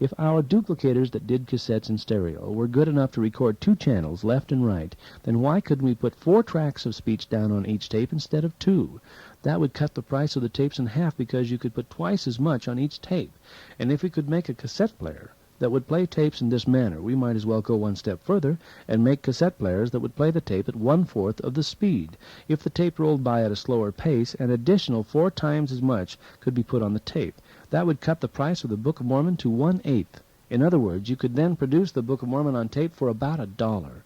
If our duplicators that did cassettes in stereo were good enough to record 2 channels, left and right, then why couldn't we put 4 tracks of speech down on each tape instead of 2? That would cut the price of the tapes in half because you could put twice as much on each tape. And if we could make a cassette player that would play tapes in this manner, we might as well go one step further and make cassette players that would play the tape at 1/4 of the speed. If the tape rolled by at a slower pace, an additional 4 times as much could be put on the tape. That would cut the price of the Book of Mormon to 1/8. In other words, you could then produce the Book of Mormon on tape for about $1.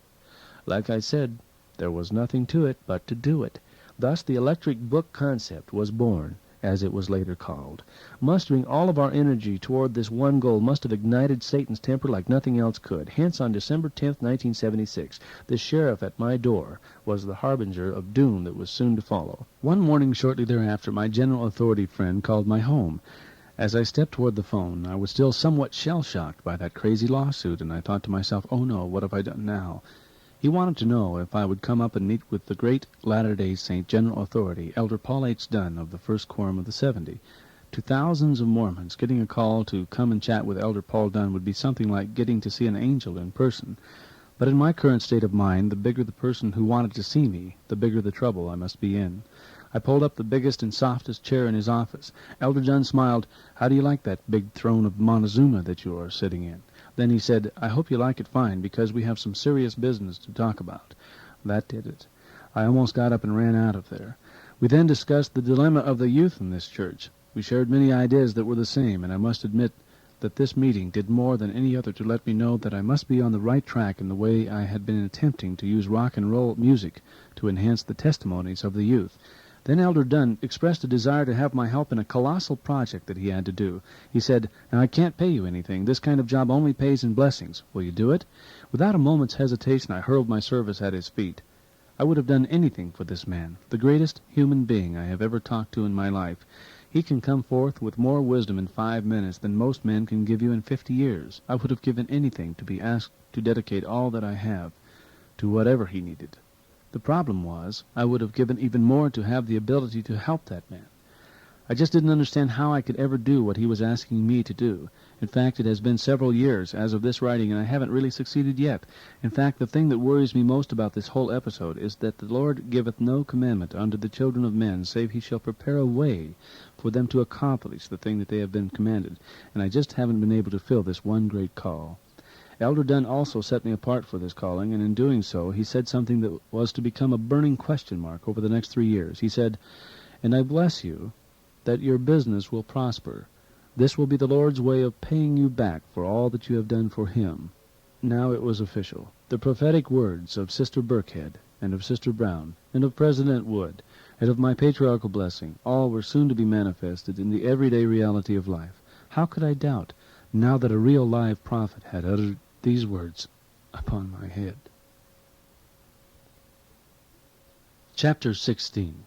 Like I said, there was nothing to it but to do it. Thus the electric book concept was born, as it was later called. Mustering all of our energy toward this one goal must have ignited Satan's temper like nothing else could. Hence, on December 10th, 1976, the sheriff at my door was the harbinger of doom that was soon to follow. One morning shortly thereafter, my general authority friend called my home. As I stepped toward the phone, I was still somewhat shell-shocked by that crazy lawsuit, and I thought to myself, oh no, what have I done now? He wanted to know if I would come up and meet with the great Latter-day Saint General Authority, Elder Paul H. Dunn of the First Quorum of the 70. To thousands of Mormons, getting a call to come and chat with Elder Paul Dunn would be something like getting to see an angel in person. But in my current state of mind, the bigger the person who wanted to see me, the bigger the trouble I must be in. I pulled up the biggest and softest chair in his office. Elder Dunn smiled. How do you like that big throne of Montezuma that you are sitting in? Then he said, I hope you like it fine, because we have some serious business to talk about. That did it. I almost got up and ran out of there. We then discussed the dilemma of the youth in this church. We shared many ideas that were the same, and I must admit that this meeting did more than any other to let me know that I must be on the right track in the way I had been attempting to use rock and roll music to enhance the testimonies of the youth. Then Elder Dunn expressed a desire to have my help in a colossal project that he had to do. He said, now I can't pay you anything. This kind of job only pays in blessings. Will you do it? Without a moment's hesitation, I hurled my service at his feet. I would have done anything for this man, the greatest human being I have ever talked to in my life. He can come forth with more wisdom in 5 minutes than most men can give you in 50 years. I would have given anything to be asked to dedicate all that I have to whatever he needed. The problem was, I would have given even more to have the ability to help that man. I just didn't understand how I could ever do what he was asking me to do. In fact, it has been several years as of this writing, and I haven't really succeeded yet. In fact, the thing that worries me most about this whole episode is that the Lord giveth no commandment unto the children of men, save he shall prepare a way for them to accomplish the thing that they have been commanded, and I just haven't been able to fill this one great call. Elder Dunn also set me apart for this calling, and in doing so he said something that was to become a burning question mark over the next 3 years. He said, and I bless you that your business will prosper. This will be the Lord's way of paying you back for all that you have done for him. Now it was official. The prophetic words of Sister Burkhead, and of Sister Brown, and of President Wood, and of my patriarchal blessing, all were soon to be manifested in the everyday reality of life. How could I doubt, now that a real live prophet had uttered these words upon my head? Chapter 16.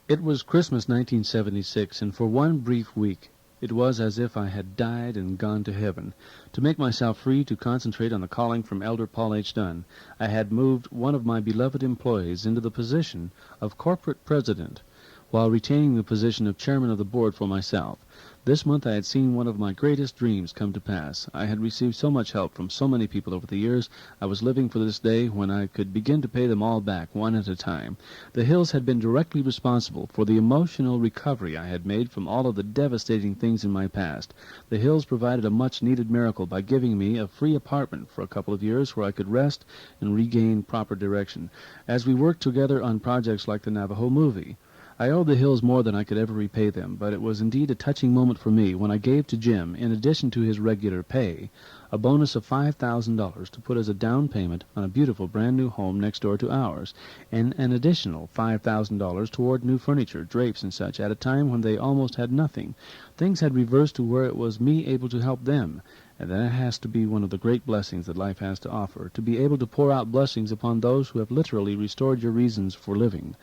It was Christmas 1976, and for one brief week it was as if I had died and gone to heaven. To make myself free to concentrate on the calling from Elder Paul H. Dunn, I had moved one of my beloved employees into the position of corporate president, while retaining the position of chairman of the board for myself. This month I had seen one of my greatest dreams come to pass. I had received so much help from so many people over the years. I was living for this day when I could begin to pay them all back, one at a time. The Hills had been directly responsible for the emotional recovery I had made from all of the devastating things in my past. The Hills provided a much-needed miracle by giving me a free apartment for a couple of years where I could rest and regain proper direction, as we worked together on projects like the Navajo movie. I owed the Hills more than I could ever repay them, but it was indeed a touching moment for me when I gave to Jim, in addition to his regular pay, a bonus of $5,000 to put as a down payment on a beautiful brand-new home next door to ours, and an additional $5,000 toward new furniture, drapes, and such, at a time when they almost had nothing. Things had reversed to where it was me able to help them, and that has to be one of the great blessings that life has to offer, to be able to pour out blessings upon those who have literally restored your reasons for living.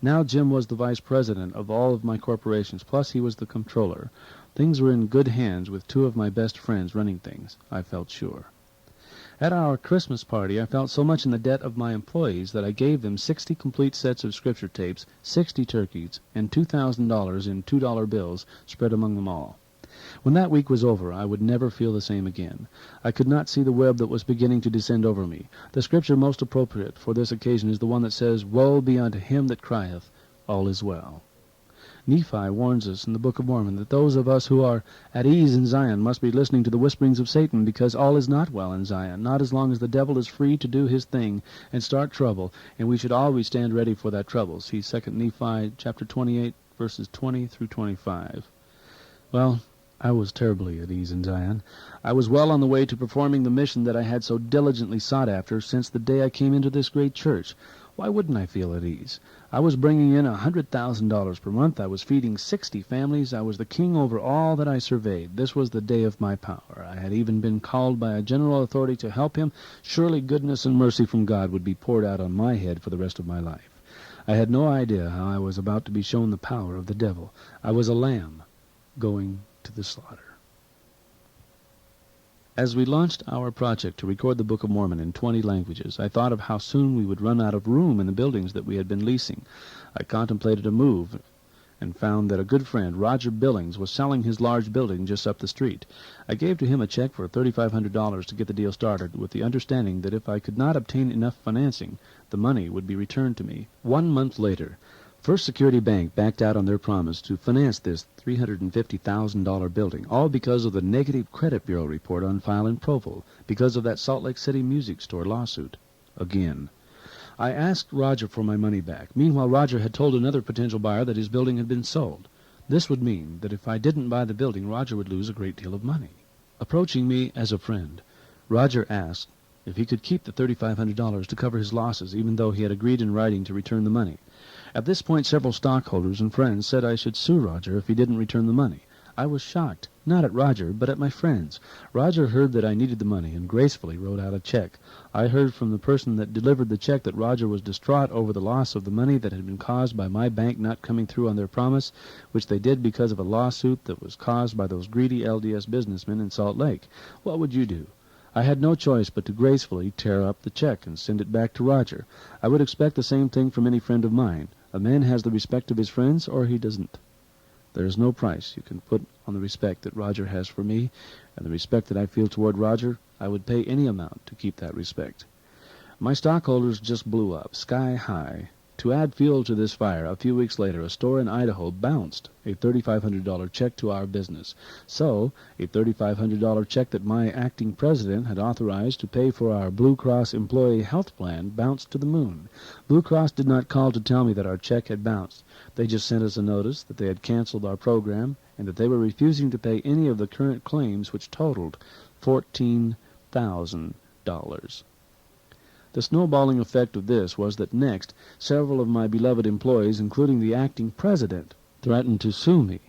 Now Jim was the vice president of all of my corporations, plus he was the comptroller. Things were in good hands with two of my best friends running things, I felt sure. At our Christmas party, I felt so much in the debt of my employees that I gave them 60 complete sets of scripture tapes, 60 turkeys, and $2,000 in $2 bills spread among them all. When that week was over, I would never feel the same again. I could not see the web that was beginning to descend over me. The scripture most appropriate for this occasion is the one that says, "Woe be unto him that crieth, all is well." Nephi warns us in the Book of Mormon that those of us who are at ease in Zion must be listening to the whisperings of Satan, because all is not well in Zion, not as long as the devil is free to do his thing and start trouble, and we should always stand ready for that trouble. See 2 Nephi chapter 28, verses 20 through 25. Well, I was terribly at ease in Zion. I was well on the way to performing the mission that I had so diligently sought after since the day I came into this great church. Why wouldn't I feel at ease? I was bringing in $100,000 per month. I was feeding 60 families. I was the king over all that I surveyed. This was the day of my power. I had even been called by a general authority to help him. Surely goodness and mercy from God would be poured out on my head for the rest of my life. I had no idea how I was about to be shown the power of the devil. I was a lamb going to the slaughter. As we launched our project to record the Book of Mormon in 20 languages, I thought of how soon we would run out of room in the buildings that we had been leasing. I contemplated a move and found that a good friend, Roger Billings, was selling his large building just up the street. I gave to him a check for $3,500 to get the deal started, with the understanding that if I could not obtain enough financing, the money would be returned to me. 1 month later, First Security Bank backed out on their promise to finance this $350,000 building, all because of the negative credit bureau report on file in Provo, because of that Salt Lake City music store lawsuit. Again. I asked Roger for my money back. Meanwhile, Roger had told another potential buyer that his building had been sold. This would mean that if I didn't buy the building, Roger would lose a great deal of money. Approaching me as a friend, Roger asked if he could keep the $3,500 to cover his losses, even though he had agreed in writing to return the money. At this point, several stockholders and friends said I should sue Roger if he didn't return the money. I was shocked, not at Roger, but at my friends. Roger heard that I needed the money and gracefully wrote out a check. I heard from the person that delivered the check that Roger was distraught over the loss of the money that had been caused by my bank not coming through on their promise, which they did because of a lawsuit that was caused by those greedy LDS businessmen in Salt Lake. What would you do? I had no choice but to gracefully tear up the check and send it back to Roger. I would expect the same thing from any friend of mine. A man has the respect of his friends, or he doesn't. There is no price you can put on the respect that Roger has for me, and the respect that I feel toward Roger. I would pay any amount to keep that respect. My stockholders just blew up, sky high. To add fuel to this fire, a few weeks later, a store in Idaho bounced a $3,500 check to our business. So, a $3,500 check that my acting president had authorized to pay for our Blue Cross employee health plan bounced to the moon. Blue Cross did not call to tell me that our check had bounced. They just sent us a notice that they had canceled our program and that they were refusing to pay any of the current claims, which totaled $14,000. The snowballing effect of this was that next, several of my beloved employees, including the acting president, threatened to sue me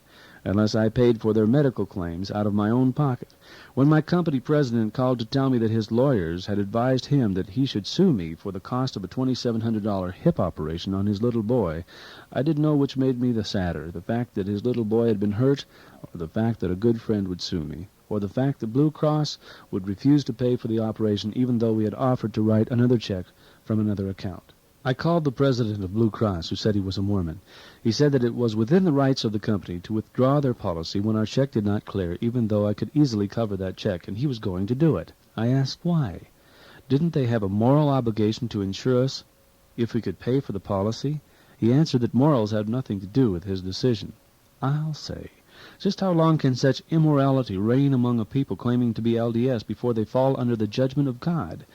unless I paid for their medical claims out of my own pocket. When my company president called to tell me that his lawyers had advised him that he should sue me for the cost of a $2,700 hip operation on his little boy, I didn't know which made me the sadder, the fact that his little boy had been hurt, or the fact that a good friend would sue me, or the fact that Blue Cross would refuse to pay for the operation even though we had offered to write another check from another account. I called the president of Blue Cross, who said he was a Mormon. He said that it was within the rights of the company to withdraw their policy when our check did not clear, even though I could easily cover that check, and he was going to do it. I asked why. Didn't they have a moral obligation to insure us if we could pay for the policy? He answered that morals had nothing to do with his decision. I'll say. Just how long can such immorality reign among a people claiming to be LDS before they fall under the judgment of God?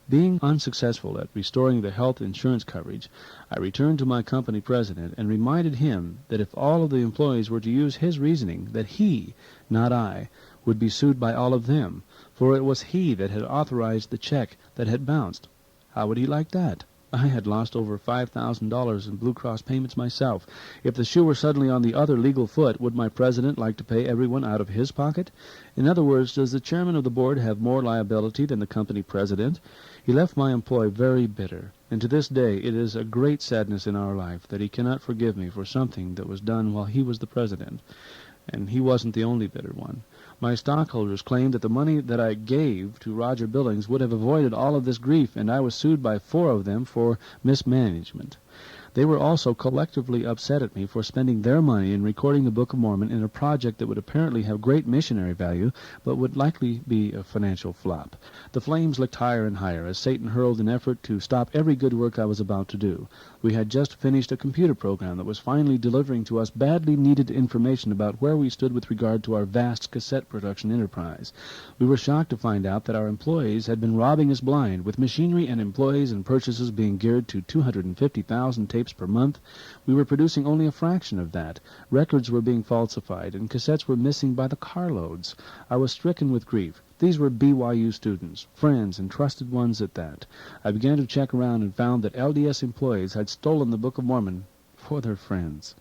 Being unsuccessful at restoring the health insurance coverage, I returned to my company president and reminded him that if all of the employees were to use his reasoning, that he, not I, would be sued by all of them, for it was he that had authorized the check that had bounced. How would he like that? I had lost over $5,000 in Blue Cross payments myself. If the shoe were suddenly on the other legal foot, would my president like to pay everyone out of his pocket? In other words, does the chairman of the board have more liability than the company president? He left my employee very bitter, and to this day it is a great sadness in our life that he cannot forgive me for something that was done while he was the president. And he wasn't the only bitter one. My stockholders claimed that the money that I gave to Roger Billings would have avoided all of this grief, and I was sued by 4 of them for mismanagement. They were also collectively upset at me for spending their money in recording the Book of Mormon in a project that would apparently have great missionary value, but would likely be a financial flop. The flames licked higher and higher as Satan hurled an effort to stop every good work I was about to do. We had just finished a computer program that was finally delivering to us badly needed information about where we stood with regard to our vast cassette production enterprise. We were shocked to find out that our employees had been robbing us blind, with machinery and employees and purchases being geared to 250,000 tapes per month. We were producing only a fraction of that. Records were being falsified, and cassettes were missing by the carloads. I was stricken with grief. These were BYU students, friends, and trusted ones at that. I began to check around and found that LDS employees had stolen the Book of Mormon for their friends.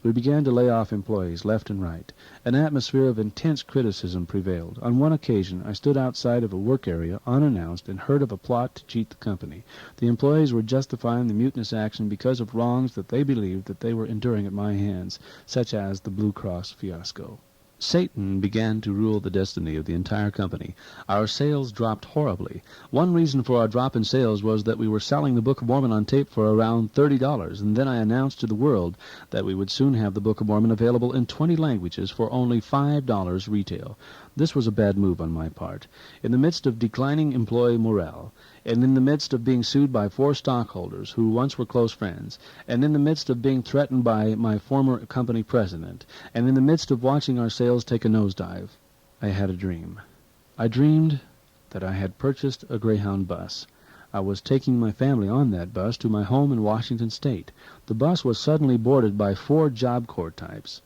We began to lay off employees left and right. An atmosphere of intense criticism prevailed. On one occasion, I stood outside of a work area unannounced and heard of a plot to cheat the company. The employees were justifying the mutinous action because of wrongs that they believed that they were enduring at my hands, such as the Blue Cross fiasco. Satan began to rule the destiny of the entire company. Our sales dropped horribly. One reason for our drop in sales was that we were selling the Book of Mormon on tape for around $30, and then I announced to the world that we would soon have the Book of Mormon available in 20 languages for only $5 retail. This was a bad move on my part. In the midst of declining employee morale, and in the midst of being sued by 4 stockholders who once were close friends, and in the midst of being threatened by my former company president, and in the midst of watching our sales take a nosedive, I had a dream. I dreamed that I had purchased a Greyhound bus. I was taking my family on that bus to my home in Washington State. The bus was suddenly boarded by 4 Job Corps types.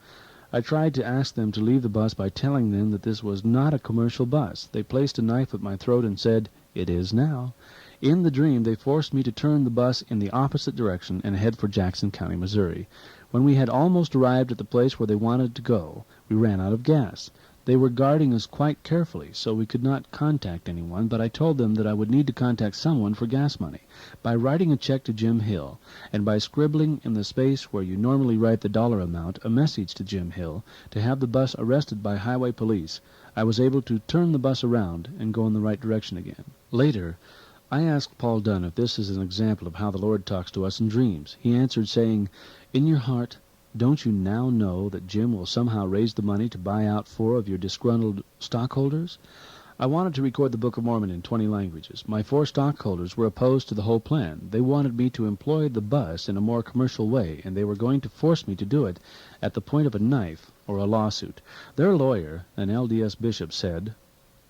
I tried to ask them to leave the bus by telling them that this was not a commercial bus. They placed a knife at my throat and said, "It is now." In the dream, they forced me to turn the bus in the opposite direction and head for Jackson County, Missouri. When we had almost arrived at the place where they wanted to go, we ran out of gas. They were guarding us quite carefully, so we could not contact anyone, but I told them that I would need to contact someone for gas money. By writing a check to Jim Hill, and by scribbling in the space where you normally write the dollar amount a message to Jim Hill to have the bus arrested by highway police, I was able to turn the bus around and go in the right direction again. Later, I asked Paul Dunn if this is an example of how the Lord talks to us in dreams. He answered, saying, "In your heart, don't you now know that Jim will somehow raise the money to buy out 4 of your disgruntled stockholders?" I wanted to record the Book of Mormon in 20 languages. My 4 stockholders were opposed to the whole plan. They wanted me to employ the bus in a more commercial way, and they were going to force me to do it at the point of a knife or a lawsuit. Their lawyer, an LDS bishop, said,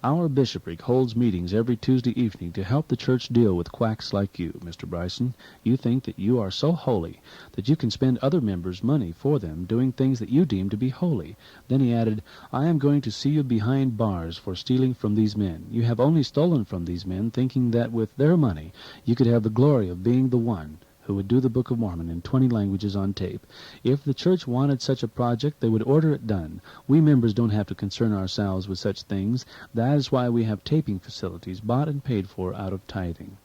"Our bishopric holds meetings every Tuesday evening to help the church deal with quacks like you, Mr. Bryson. You think that you are so holy that you can spend other members' money for them doing things that you deem to be holy." Then he added, "I am going to see you behind bars for stealing from these men. You have only stolen from these men thinking that with their money you could have the glory of being the one who would do the Book of Mormon in 20 languages on tape. If the church wanted such a project, they would order it done. We members don't have to concern ourselves with such things. That is why we have taping facilities bought and paid for out of tithing."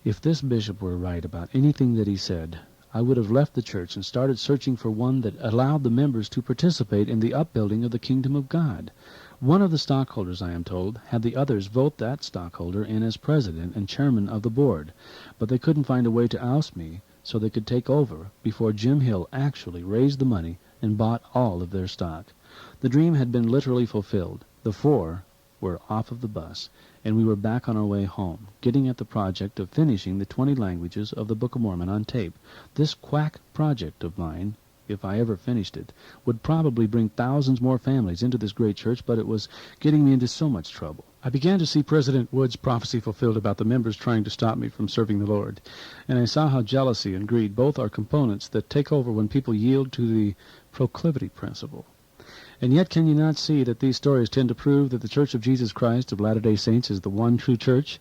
If this bishop were right about anything that he said, I would have left the church and started searching for one that allowed the members to participate in the upbuilding of the kingdom of God. One of the stockholders, I am told, had the others vote that stockholder in as president and chairman of the board, but they couldn't find a way to oust me so they could take over before Jim Hill actually raised the money and bought all of their stock. The dream had been literally fulfilled. The 4 were off of the bus, and we were back on our way home, getting at the project of finishing the 20 languages of the Book of Mormon on tape. This quack project of mine, if I ever finished it, would probably bring thousands more families into this great church, but it was getting me into so much trouble. I began to see President Wood's prophecy fulfilled about the members trying to stop me from serving the Lord, and I saw how jealousy and greed both are components that take over when people yield to the proclivity principle. And yet can you not see that these stories tend to prove that the Church of Jesus Christ of Latter-day Saints is the one true church?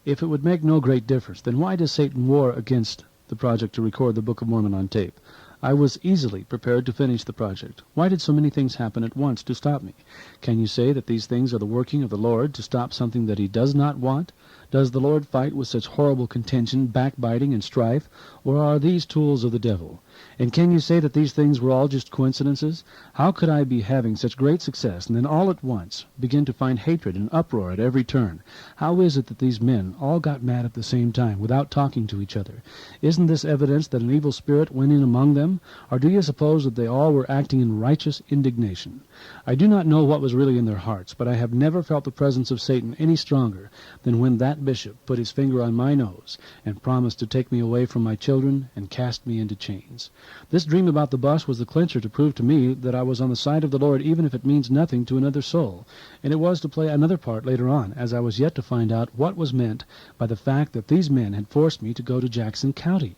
If it would make no great difference, then why does Satan war against the project to record the Book of Mormon on tape? I was easily prepared to finish the project. Why did so many things happen at once to stop me? Can you say that these things are the working of the Lord to stop something that he does not want? Does the Lord fight with such horrible contention, backbiting, and strife, or are these tools of the devil? And can you say that these things were all just coincidences? How could I be having such great success and then all at once begin to find hatred and uproar at every turn? How is it that these men all got mad at the same time without talking to each other? Isn't this evidence that an evil spirit went in among them? Or do you suppose that they all were acting in righteous indignation? I do not know what was really in their hearts, but I have never felt the presence of Satan any stronger than when that bishop put his finger on my nose and promised to take me away from my children and cast me into chains. This dream about the bus was the clincher to prove to me that I was on the side of the Lord, even if it means nothing to another soul. And it was to play another part later on, as I was yet to find out what was meant by the fact that these men had forced me to go to Jackson County.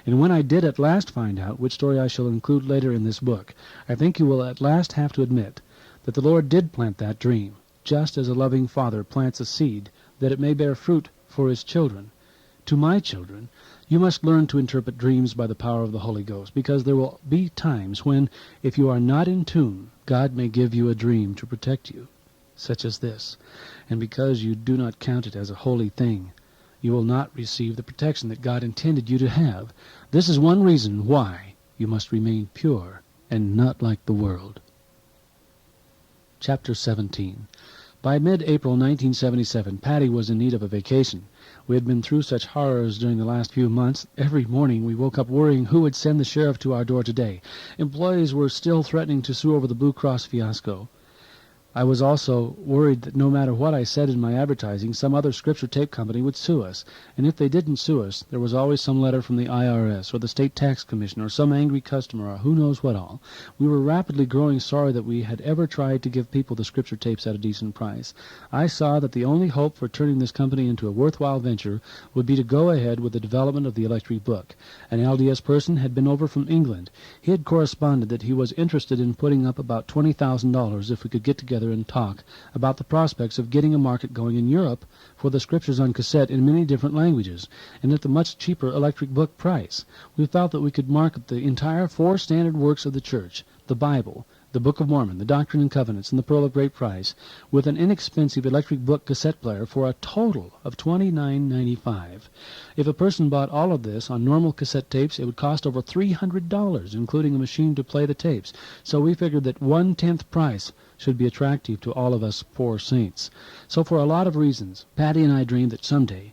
And when I did at last find out, which story I shall include later in this book, I think you will at last have to admit that the Lord did plant that dream, just as a loving father plants a seed, that it may bear fruit for his children. To my children, you must learn to interpret dreams by the power of the Holy Ghost, because there will be times when, if you are not in tune, God may give you a dream to protect you, such as this, and because you do not count it as a holy thing, you will not receive the protection that God intended you to have. This is one reason why you must remain pure and not like the world. Chapter 17. By mid-April 1977, Patty was in need of a vacation. We had been through such horrors during the last few months. Every morning we woke up worrying who would send the sheriff to our door today. Employees were still threatening to sue over the Blue Cross fiasco. I was also worried that no matter what I said in my advertising, some other scripture tape company would sue us. And if they didn't sue us, there was always some letter from the IRS or the State Tax Commission or some angry customer or who knows what all. We were rapidly growing sorry that we had ever tried to give people the scripture tapes at a decent price. I saw that the only hope for turning this company into a worthwhile venture would be to go ahead with the development of the electric book. An LDS person had been over from England. He had corresponded that he was interested in putting up about $20,000 if we could get together and talk about the prospects of getting a market going in Europe for the scriptures on cassette in many different languages, and at the much cheaper electric book price. We felt that we could market the entire 4 standard works of the church, the Bible, the Book of Mormon, the Doctrine and Covenants, and the Pearl of Great Price, with an inexpensive electric book cassette player for a total of $29.95. If a person bought all of this on normal cassette tapes, it would cost over $300, including a machine to play the tapes. So we figured that 1/10 price should be attractive to all of us poor saints. So for a lot of reasons, Patty and I dreamed that someday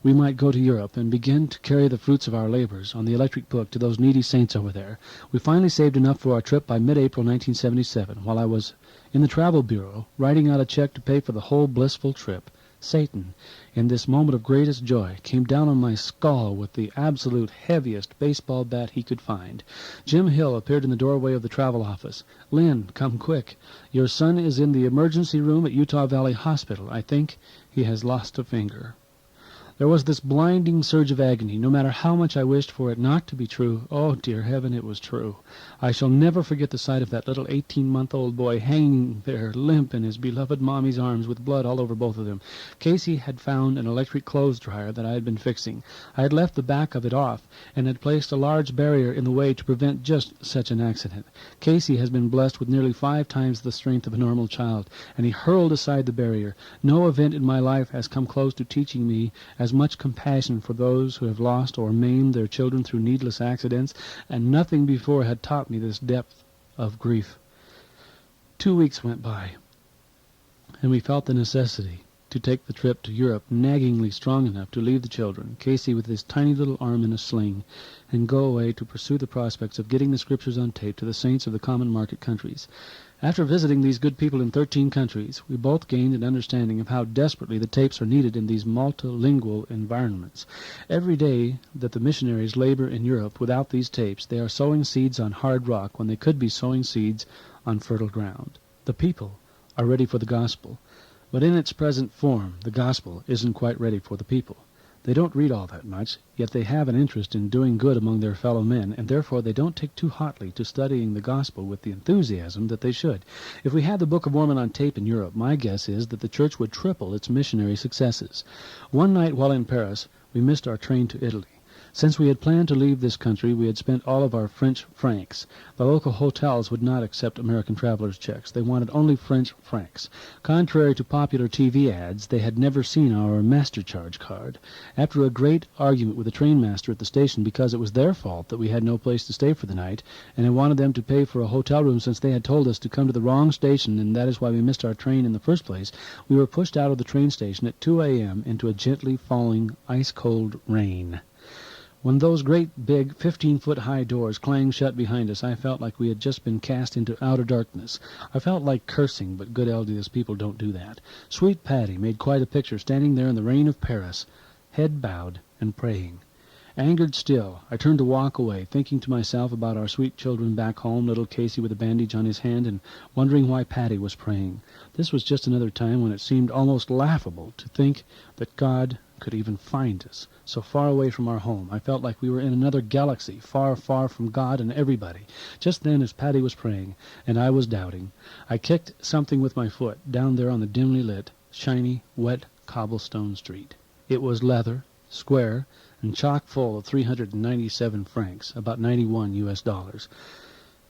we might go to Europe and begin to carry the fruits of our labors on the electric book to those needy saints over there. We finally saved enough for our trip by mid-April 1977, while I was in the travel bureau writing out a check to pay for the whole blissful trip. Satan, in this moment of greatest joy, came down on my skull with the absolute heaviest baseball bat he could find. Jim Hill appeared in the doorway of the travel office. "Lynn, come quick. Your son is in the emergency room at Utah Valley Hospital. I think he has lost a finger." There was this blinding surge of agony, no matter how much I wished for it not to be true. Oh, dear heaven, it was true. I shall never forget the sight of that little 18-month-old boy hanging there limp in his beloved mommy's arms with blood all over both of them. Casey had found an electric clothes dryer that I had been fixing. I had left the back of it off and had placed a large barrier in the way to prevent just such an accident. Casey has been blessed with nearly 5 times the strength of a normal child, and he hurled aside the barrier. No event in my life has come close to teaching me as much compassion for those who have lost or maimed their children through needless accidents, and nothing before had taught me this depth of grief. 2 weeks went by, and we felt the necessity to take the trip to Europe, naggingly strong enough to leave the children, Casey with his tiny little arm in a sling, and go away to pursue the prospects of getting the scriptures on tape to the saints of the common market countries. After visiting these good people in 13 countries, we both gained an understanding of how desperately the tapes are needed in these multilingual environments. Every day that the missionaries labor in Europe without these tapes, they are sowing seeds on hard rock when they could be sowing seeds on fertile ground. The people are ready for the gospel, but in its present form, the gospel isn't quite ready for the people. They don't read all that much, yet they have an interest in doing good among their fellow men, and therefore they don't take too hotly to studying the gospel with the enthusiasm that they should. If we had the Book of Mormon on tape in Europe, my guess is that the church would triple its missionary successes. One night while in Paris, we missed our train to Italy. Since we had planned to leave this country, we had spent all of our French francs. The local hotels would not accept American travelers' checks. They wanted only French francs. Contrary to popular TV ads, they had never seen our MasterCharge card. After a great argument with the trainmaster at the station because it was their fault that we had no place to stay for the night, and I wanted them to pay for a hotel room since they had told us to come to the wrong station, and that is why we missed our train in the first place, we were pushed out of the train station at 2 a.m. into a gently falling, ice-cold rain. When those great big 15-foot-high doors clanged shut behind us, I felt like we had just been cast into outer darkness. I felt like cursing, but good LDS people don't do that. Sweet Patty made quite a picture, standing there in the rain of Paris, head bowed and praying. Angered still, I turned to walk away, thinking to myself about our sweet children back home, little Casey with a bandage on his hand, and wondering why Patty was praying. This was just another time when it seemed almost laughable to think that God could even find us so far away from our home. I felt like we were in another galaxy, far, far from God and everybody. Just then, as Patty was praying, and I was doubting, I kicked something with my foot down there on the dimly lit, shiny, wet cobblestone street. It was leather, square, and chock full of 397 francs, about 91 US dollars.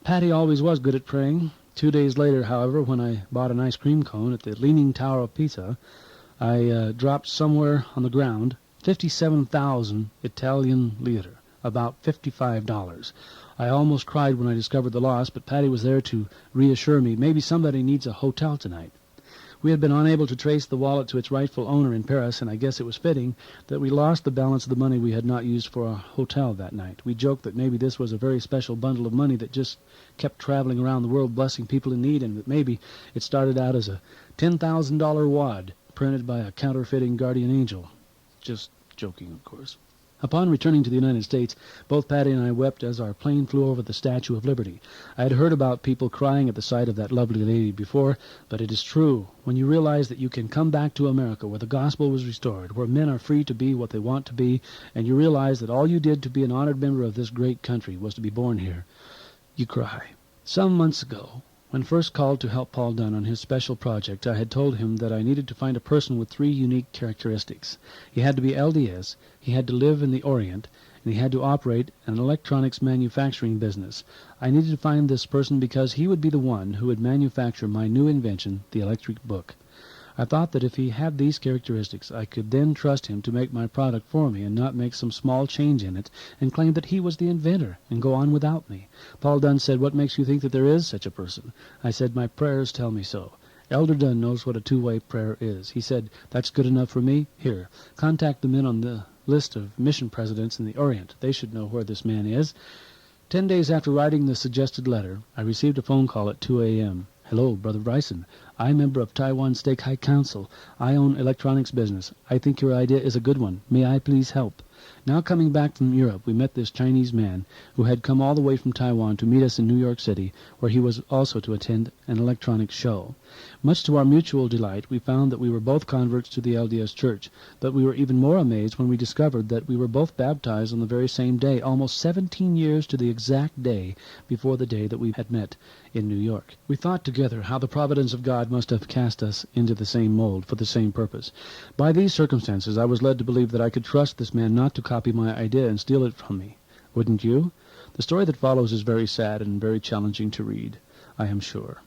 Patty always was good at praying. 2 days later, however, when I bought an ice cream cone at the Leaning Tower of Pisa, I dropped somewhere on the ground 57,000 Italian lire, about $55. I almost cried when I discovered the loss, but Patty was there to reassure me, maybe somebody needs a hotel tonight. We had been unable to trace the wallet to its rightful owner in Paris, and I guess it was fitting that we lost the balance of the money we had not used for a hotel that night. We joked that maybe this was a very special bundle of money that just kept traveling around the world blessing people in need, and that maybe it started out as a $10,000 wad printed by a counterfeiting guardian angel. Just joking, of course. Upon returning to the United States, both Patty and I wept as our plane flew over the Statue of Liberty. I had heard about people crying at the sight of that lovely lady before, but it is true. When you realize that you can come back to America where the gospel was restored, where men are free to be what they want to be, and you realize that all you did to be an honored member of this great country was to be born here, you cry. Some months ago, when first called to help Paul Dunn on his special project, I had told him that I needed to find a person with 3 unique characteristics. He had to be LDS, he had to live in the Orient, and he had to operate an electronics manufacturing business. I needed to find this person because he would be the one who would manufacture my new invention, the electric book. I thought that if he had these characteristics, I could then trust him to make my product for me and not make some small change in it and claim that he was the inventor and go on without me. Paul Dunn said, "What makes you think that there is such a person?" I said, "My prayers tell me so." Elder Dunn knows what a two-way prayer is. He said, "That's good enough for me. Here, contact the men on the list of mission presidents in the Orient. They should know where this man is." 10 days after writing the suggested letter, I received a phone call at 2 a.m. "Hello, Brother Bryson. I'm member of Taiwan State High Council. I own electronics business. I think your idea is a good one. May I please help?" Now coming back from Europe, we met this Chinese man who had come all the way from Taiwan to meet us in New York City, where he was also to attend an electronics show. Much to our mutual delight, we found that we were both converts to the LDS Church, but we were even more amazed when we discovered that we were both baptized on the very same day, almost 17 years to the exact day before the day that we had met in New York. We thought together how the providence of God must have cast us into the same mold for the same purpose. By these circumstances, I was led to believe that I could trust this man not to copy my idea and steal it from me. Wouldn't you? The story that follows is very sad and very challenging to read, I am sure.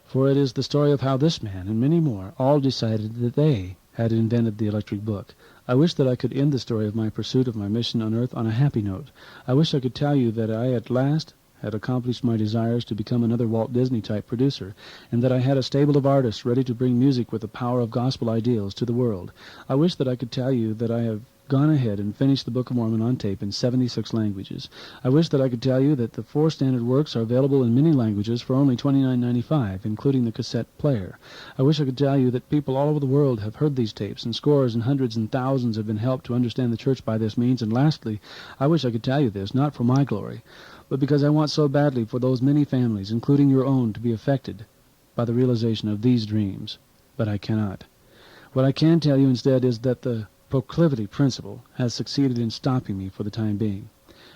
For it is the story of how this man and many more all decided that they had invented the electric book. I wish that I could end the story of my pursuit of my mission on earth on a happy note. I wish I could tell you that I at last had accomplished my desires to become another Walt Disney-type producer, and that I had a stable of artists ready to bring music with the power of gospel ideals to the world. I wish that I could tell you that I have gone ahead and finished the Book of Mormon on tape in 76 languages. I wish that I could tell you that the 4 standard works are available in many languages for only $29.95, including the cassette player. I wish I could tell you that people all over the world have heard these tapes, and scores and hundreds and thousands have been helped to understand the church by this means. And lastly, I wish I could tell you this, not for my glory, but because I want so badly for those many families, including your own, to be affected by the realization of these dreams. But I cannot. What I can tell you instead is that the proclivity principle has succeeded in stopping me for the time being.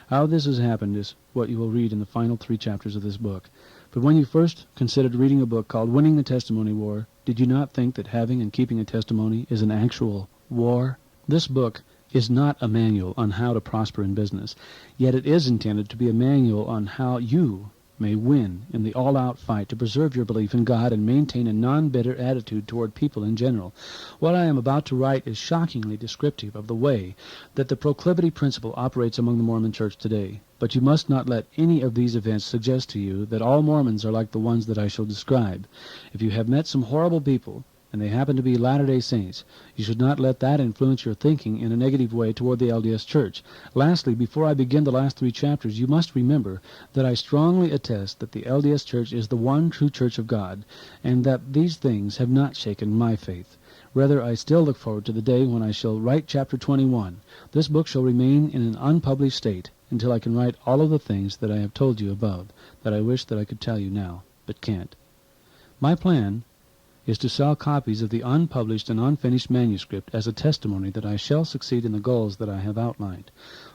How this has happened is what you will read in the final 3 chapters of this book. But when you first considered reading a book called Winning the Testimony War, did you not think that having and keeping a testimony is an actual war? This book is not a manual on how to prosper in business, yet it is intended to be a manual on how you may win in the all-out fight to preserve your belief in God and maintain a non-bitter attitude toward people in general. What I am about to write is shockingly descriptive of the way that the proclivity principle operates among the Mormon Church today. But you must not let any of these events suggest to you that all Mormons are like the ones that I shall describe. If you have met some horrible people, and they happen to be Latter-day Saints, you should not let that influence your thinking in a negative way toward the LDS Church. Lastly, before I begin the last 3 chapters, you must remember that I strongly attest that the LDS Church is the one true Church of God, and that these things have not shaken my faith. Rather, I still look forward to the day when I shall write chapter 21. This book shall remain in an unpublished state until I can write all of the things that I have told you above, that I wish that I could tell you now, but can't. My plan is to sell copies of the unpublished and unfinished manuscript as a testimony that I shall succeed in the goals that I have outlined.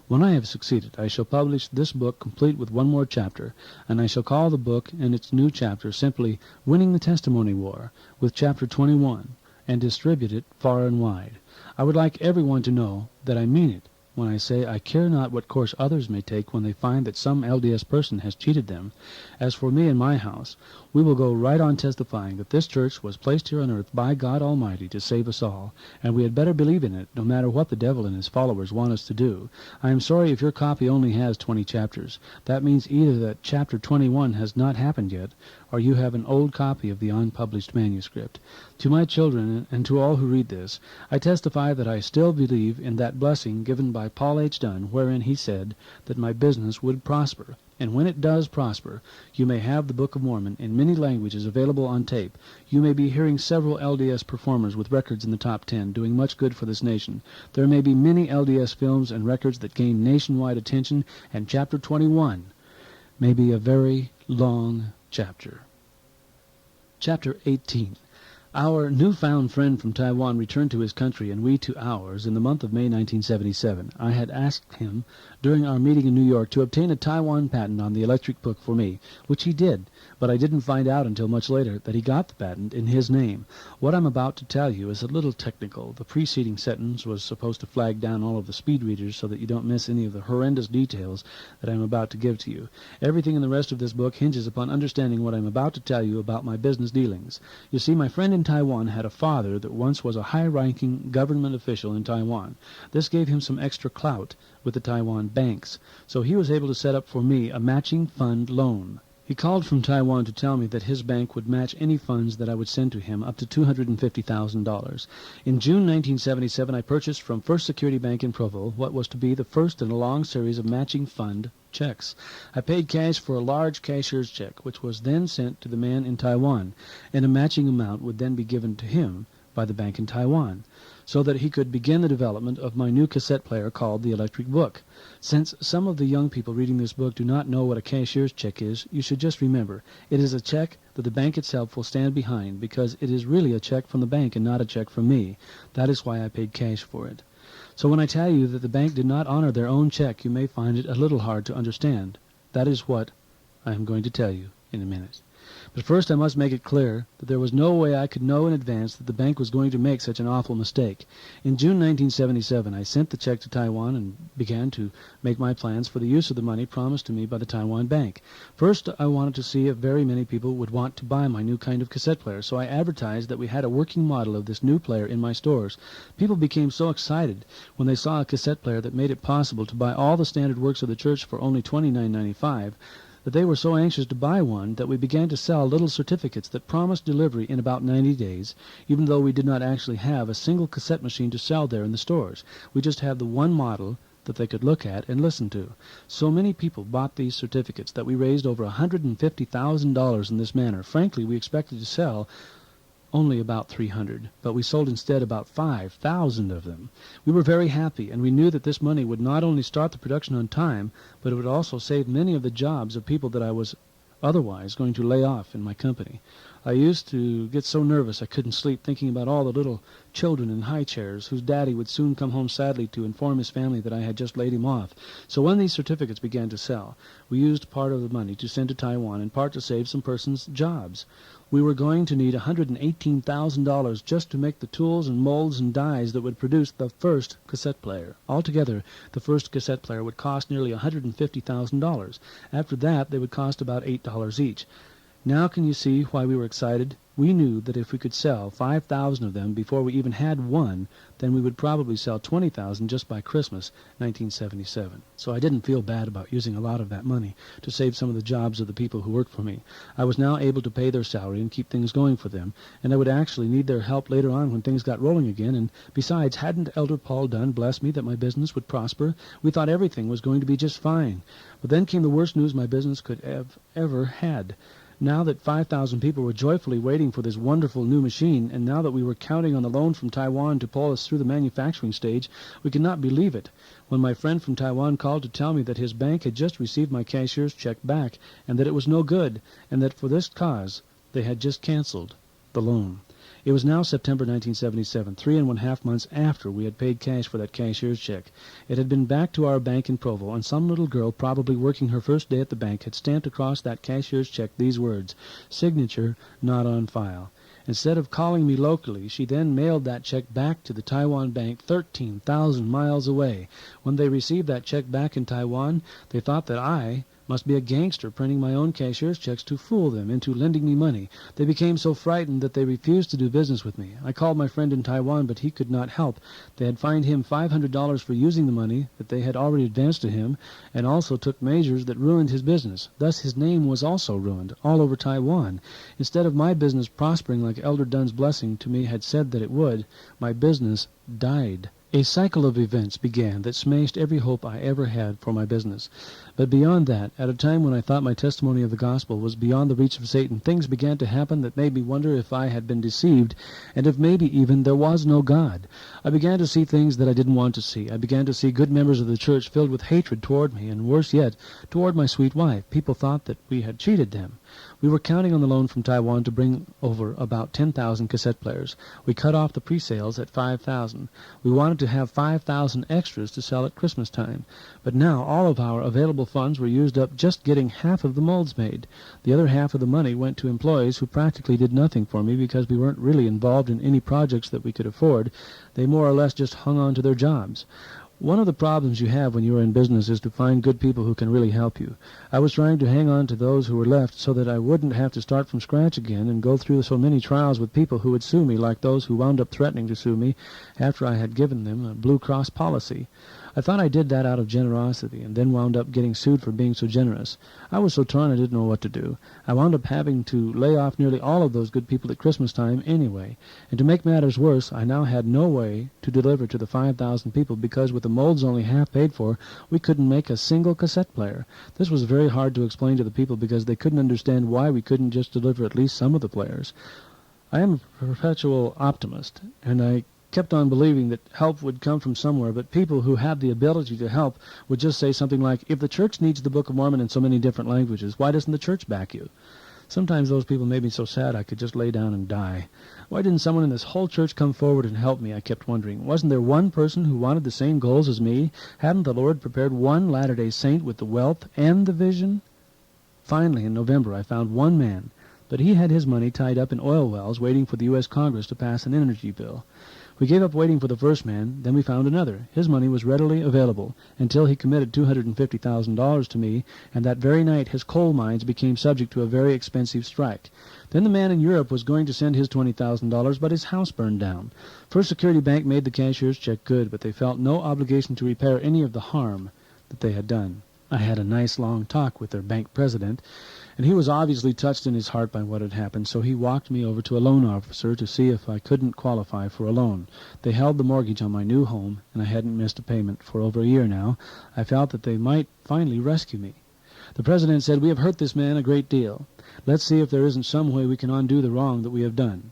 When I have succeeded, I shall publish this book complete with 1 more chapter, and I shall call the book and its new chapter simply Winning the Testimony War, with chapter 21, and distribute it far and wide. I would like everyone to know that I mean it when I say I care not what course others may take when they find that some LDS person has cheated them. As for me and my house, we will go right on testifying that this church was placed here on earth by God Almighty to save us all, and we had better believe in it no matter what the devil and his followers want us to do. I am sorry if your copy only has 20 chapters. That means either that chapter 21 has not happened yet, or you have an old copy of the unpublished manuscript. To my children and to all who read this, I testify that I still believe in that blessing given by Paul H. Dunn, wherein he said that my business would prosper. And when it does prosper, you may have the Book of Mormon in many languages available on tape. You may be hearing several LDS performers with records in the top 10 doing much good for this nation. There may be many LDS films and records that gain nationwide attention, and chapter 21 may be a very long chapter. Chapter 18. Our newfound friend from Taiwan returned to his country and we to ours in the month of May 1977. I had asked him during our meeting in New York to obtain a Taiwan patent on the electric book for me, which he did, but I didn't find out until much later that he got the patent in his name. What I'm about to tell you is a little technical. The preceding sentence was supposed to flag down all of the speed readers so that you don't miss any of the horrendous details that I'm about to give to you. Everything in the rest of this book hinges upon understanding what I'm about to tell you about my business dealings. You see, my friend in Taiwan had a father that once was a high-ranking government official in Taiwan. This gave him some extra clout with the Taiwan banks, so he was able to set up for me a matching fund loan. He called from Taiwan to tell me that his bank would match any funds that I would send to him up to $250,000. In June 1977, I purchased from First Security Bank in Provo what was to be the first in a long series of matching fund checks. I paid cash for a large cashier's check, which was then sent to the man in Taiwan, and a matching amount would then be given to him by the bank in Taiwan, so that he could begin the development of my new cassette player called the Electric Book. Since some of the young people reading this book do not know what a cashier's check is, you should just remember, it is a check that the bank itself will stand behind, because it is really a check from the bank and not a check from me. That is why I paid cash for it. So when I tell you that the bank did not honor their own check, you may find it a little hard to understand. That is what I am going to tell you in a minute. But first I must make it clear that there was no way I could know in advance that the bank was going to make such an awful mistake. In June 1977, I sent the check to Taiwan and began to make my plans for the use of the money promised to me by the Taiwan bank. First, I wanted to see if very many people would want to buy my new kind of cassette player, so I advertised that we had a working model of this new player in my stores. People became so excited when they saw a cassette player that made it possible to buy all the standard works of the church for only $29.95 that they were so anxious to buy one that we began to sell little certificates that promised delivery in about 90 days, even though we did not actually have a single cassette machine to sell there in the stores. We just had the one model that they could look at and listen to. So many people bought these certificates that we raised over $150,000 in this manner. Frankly, we expected to sell only about 300, but we sold instead about 5,000 of them. We were very happy, and we knew that this money would not only start the production on time, but it would also save many of the jobs of people that I was otherwise going to lay off in my company. I used to get so nervous I couldn't sleep thinking about all the little children in high chairs whose daddy would soon come home sadly to inform his family that I had just laid him off. So when these certificates began to sell, we used part of the money to send to Taiwan and part to save some persons' jobs. We were going to need $118,000 just to make the tools and molds and dies that would produce the first cassette player. Altogether, the first cassette player would cost nearly $150,000. After that, they would cost about $8 each. Now can you see why we were excited? We knew that if we could sell 5,000 of them before we even had one, then we would probably sell 20,000 just by Christmas, 1977. So I didn't feel bad about using a lot of that money to save some of the jobs of the people who worked for me. I was now able to pay their salary and keep things going for them, and I would actually need their help later on when things got rolling again, and besides, hadn't Elder Paul Dunn blessed me that my business would prosper? We thought everything was going to be just fine. But then came the worst news my business could have ever had. Now that 5,000 people were joyfully waiting for this wonderful new machine, and now that we were counting on the loan from Taiwan to pull us through the manufacturing stage, we could not believe it. When my friend from Taiwan called to tell me that his bank had just received my cashier's check back, and that it was no good, and that for this cause they had just canceled the loan. It was now September 1977, 3½ months after we had paid cash for that cashier's check. It had been back to our bank in Provo, and some little girl, probably working her first day at the bank, had stamped across that cashier's check these words, "Signature not on file." Instead of calling me locally, she then mailed that check back to the Taiwan bank 13,000 miles away. When they received that check back in Taiwan, they thought that I must be a gangster printing my own cashier's checks to fool them into lending me money. They became so frightened that they refused to do business with me. I called my friend in Taiwan, but he could not help. They had fined him $500 for using the money that they had already advanced to him, and also took measures that ruined his business. Thus his name was also ruined all over Taiwan. Instead of my business prospering like Elder Dunn's blessing to me had said that it would, my business died. A cycle of events began that smashed every hope I ever had for my business. But beyond that, at a time when I thought my testimony of the gospel was beyond the reach of Satan, things began to happen that made me wonder if I had been deceived, and if maybe even there was no God. I began to see things that I didn't want to see. I began to see good members of the church filled with hatred toward me, and worse yet, toward my sweet wife. People thought that we had cheated them. We were counting on the loan from Taiwan to bring over about 10,000 cassette players. We cut off the pre-sales at 5,000. We wanted to have 5,000 extras to sell at Christmas time. But now all of our available funds were used up just getting half of the molds made. The other half of the money went to employees who practically did nothing for me because we weren't really involved in any projects that we could afford. They more or less just hung on to their jobs. One of the problems you have when you are in business is to find good people who can really help you. I was trying to hang on to those who were left so that I wouldn't have to start from scratch again and go through so many trials with people who would sue me, like those who wound up threatening to sue me after I had given them a Blue Cross policy. I thought I did that out of generosity, and then wound up getting sued for being so generous. I was so torn I didn't know what to do. I wound up having to lay off nearly all of those good people at Christmas time anyway. And to make matters worse, I now had no way to deliver to the 5,000 people because with the molds only half paid for, we couldn't make a single cassette player. This was very hard to explain to the people because they couldn't understand why we couldn't just deliver at least some of the players. I am a perpetual optimist, and I kept on believing that help would come from somewhere, but people who had the ability to help would just say something like, if the church needs the Book of Mormon in so many different languages, why doesn't the church back you? Sometimes those people made me so sad I could just lay down and die. Why didn't someone in this whole church come forward and help me, I kept wondering. Wasn't there one person who wanted the same goals as me? Hadn't the Lord prepared one Latter-day Saint with the wealth and the vision? Finally, in November, I found one man, but he had his money tied up in oil wells waiting for the U.S. Congress to pass an energy bill. We gave up waiting for the first man, then we found another. His money was readily available until he committed $250,000 to me, and that very night his coal mines became subject to a very expensive strike. Then the man in Europe was going to send his $20,000, but his house burned down. First Security Bank made the cashier's check good, but they felt no obligation to repair any of the harm that they had done. I had a nice long talk with their bank president, and he was obviously touched in his heart by what had happened, so he walked me over to a loan officer to see if I couldn't qualify for a loan. They held the mortgage on my new home, and I hadn't missed a payment for over a year now. I felt that they might finally rescue me. The president said, "We have hurt this man a great deal. Let's see if there isn't some way we can undo the wrong that we have done."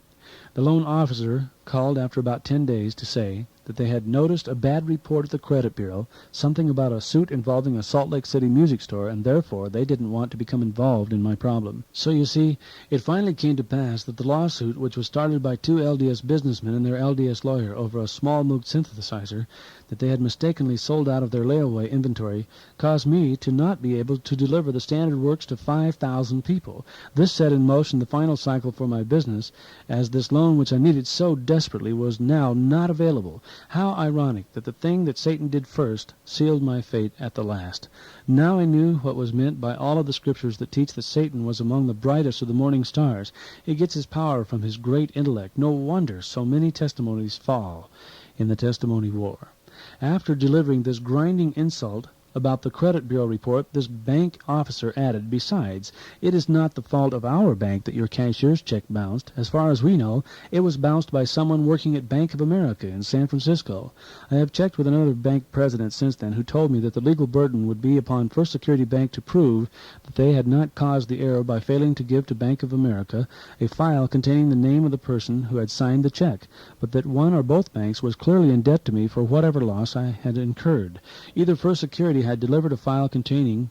The loan officer called after about 10 days to say that they had noticed a bad report at the credit bureau, something about a suit involving a Salt Lake City music store, and therefore they didn't want to become involved in my problem. So you see, it finally came to pass that the lawsuit, which was started by two LDS businessmen and their LDS lawyer over a small Moog synthesizer that they had mistakenly sold out of their layaway inventory, caused me to not be able to deliver the standard works to 5,000 people. This set in motion the final cycle for my business, as this loan which I needed so desperately was now not available. How ironic that the thing that Satan did first sealed my fate at the last. Now I knew what was meant by all of the scriptures that teach that Satan was among the brightest of the morning stars. He gets his power from his great intellect. No wonder so many testimonies fall in the testimony war. After delivering this grinding insult about the credit bureau report, this bank officer added, "Besides, it is not the fault of our bank that your cashier's check bounced. As far as we know, it was bounced by someone working at Bank of America in San Francisco. I have checked with another bank president since then, who told me that the legal burden would be upon First Security Bank to prove that they had not caused the error by failing to give to Bank of America a file containing the name of the person who had signed the check, but that one or both banks was clearly in debt to me for whatever loss I had incurred. Either First Security had delivered a file containing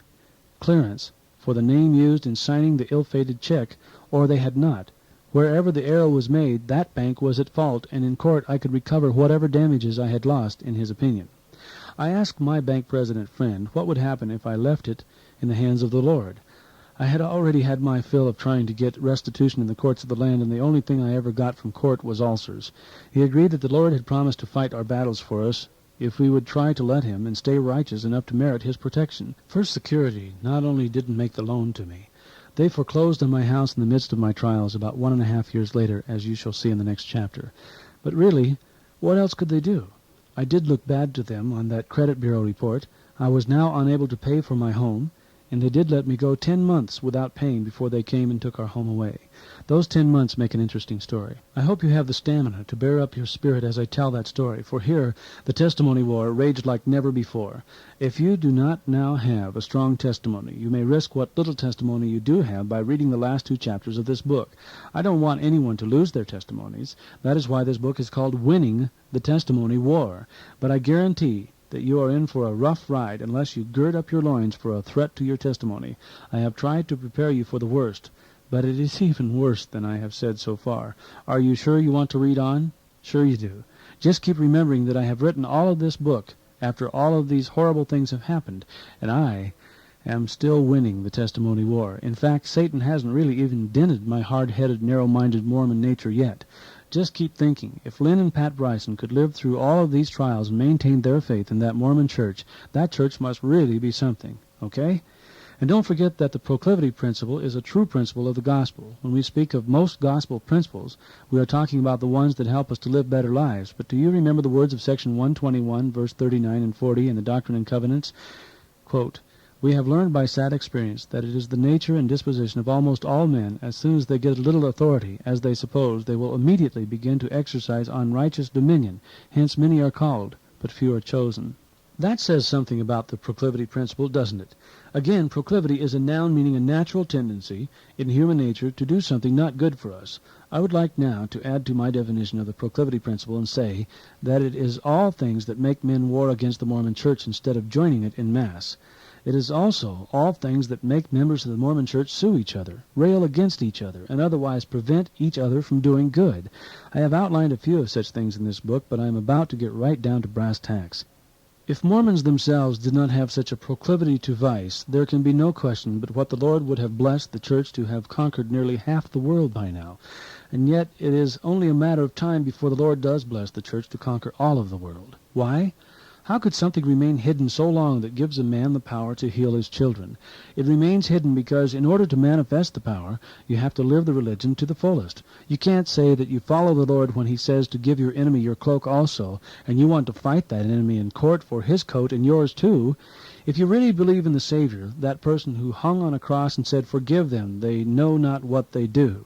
clearance for the name used in signing the ill-fated check, or they had not. Wherever the error was made, that bank was at fault, and in court I could recover whatever damages I had lost, in his opinion. I asked my bank president friend what would happen if I left it in the hands of the Lord. I had already had my fill of trying to get restitution in the courts of the land, and the only thing I ever got from court was ulcers. He agreed that the Lord had promised to fight our battles for us if we would try to let him and stay righteous enough to merit his protection. First Security not only didn't make the loan to me, they foreclosed on my house in the midst of my trials about 1.5 years later, as you shall see in the next chapter. But really, what else could they do? I did look bad to them on that credit bureau report. I was now unable to pay for my home, and they did let me go 10 months without paying before they came and took our home away. Those 10 months make an interesting story. I hope you have the stamina to bear up your spirit as I tell that story, for here the testimony war raged like never before. If you do not now have a strong testimony, you may risk what little testimony you do have by reading the last 2 chapters of this book. I don't want anyone to lose their testimonies. That is why this book is called Winning the Testimony War. But I guarantee that you are in for a rough ride unless you gird up your loins for a threat to your testimony. I have tried to prepare you for the worst, but it is even worse than I have said so far. Are you sure you want to read on? Sure you do. Just keep remembering that I have written all of this book after all of these horrible things have happened, and I am still winning the testimony war. In fact, Satan hasn't really even dented my hard-headed, narrow-minded Mormon nature yet. Just keep thinking, if Lynn and Pat Bryson could live through all of these trials and maintain their faith in that Mormon church, that church must really be something, okay? And don't forget that the proclivity principle is a true principle of the gospel. When we speak of most gospel principles, we are talking about the ones that help us to live better lives. But do you remember the words of section 121, verse 39 and 40 in the Doctrine and Covenants? Quote, "We have learned by sad experience that it is the nature and disposition of almost all men, as soon as they get a little authority, as they suppose, they will immediately begin to exercise unrighteous dominion. Hence many are called, but few are chosen." That says something about the proclivity principle, doesn't it? Again, proclivity is a noun meaning a natural tendency in human nature to do something not good for us. I would like now to add to my definition of the proclivity principle and say that it is all things that make men war against the Mormon Church instead of joining it in mass. It is also all things that make members of the Mormon Church sue each other, rail against each other, and otherwise prevent each other from doing good. I have outlined a few of such things in this book, but I am about to get right down to brass tacks. If Mormons themselves did not have such a proclivity to vice, there can be no question but what the Lord would have blessed the Church to have conquered nearly half the world by now. And yet it is only a matter of time before the Lord does bless the Church to conquer all of the world. Why? How could something remain hidden so long that gives a man the power to heal his children? It remains hidden because in order to manifest the power, you have to live the religion to the fullest. You can't say that you follow the Lord when he says to give your enemy your cloak also, and you want to fight that enemy in court for his coat and yours too. If you really believe in the Savior, that person who hung on a cross and said, "Forgive them, they know not what they do,"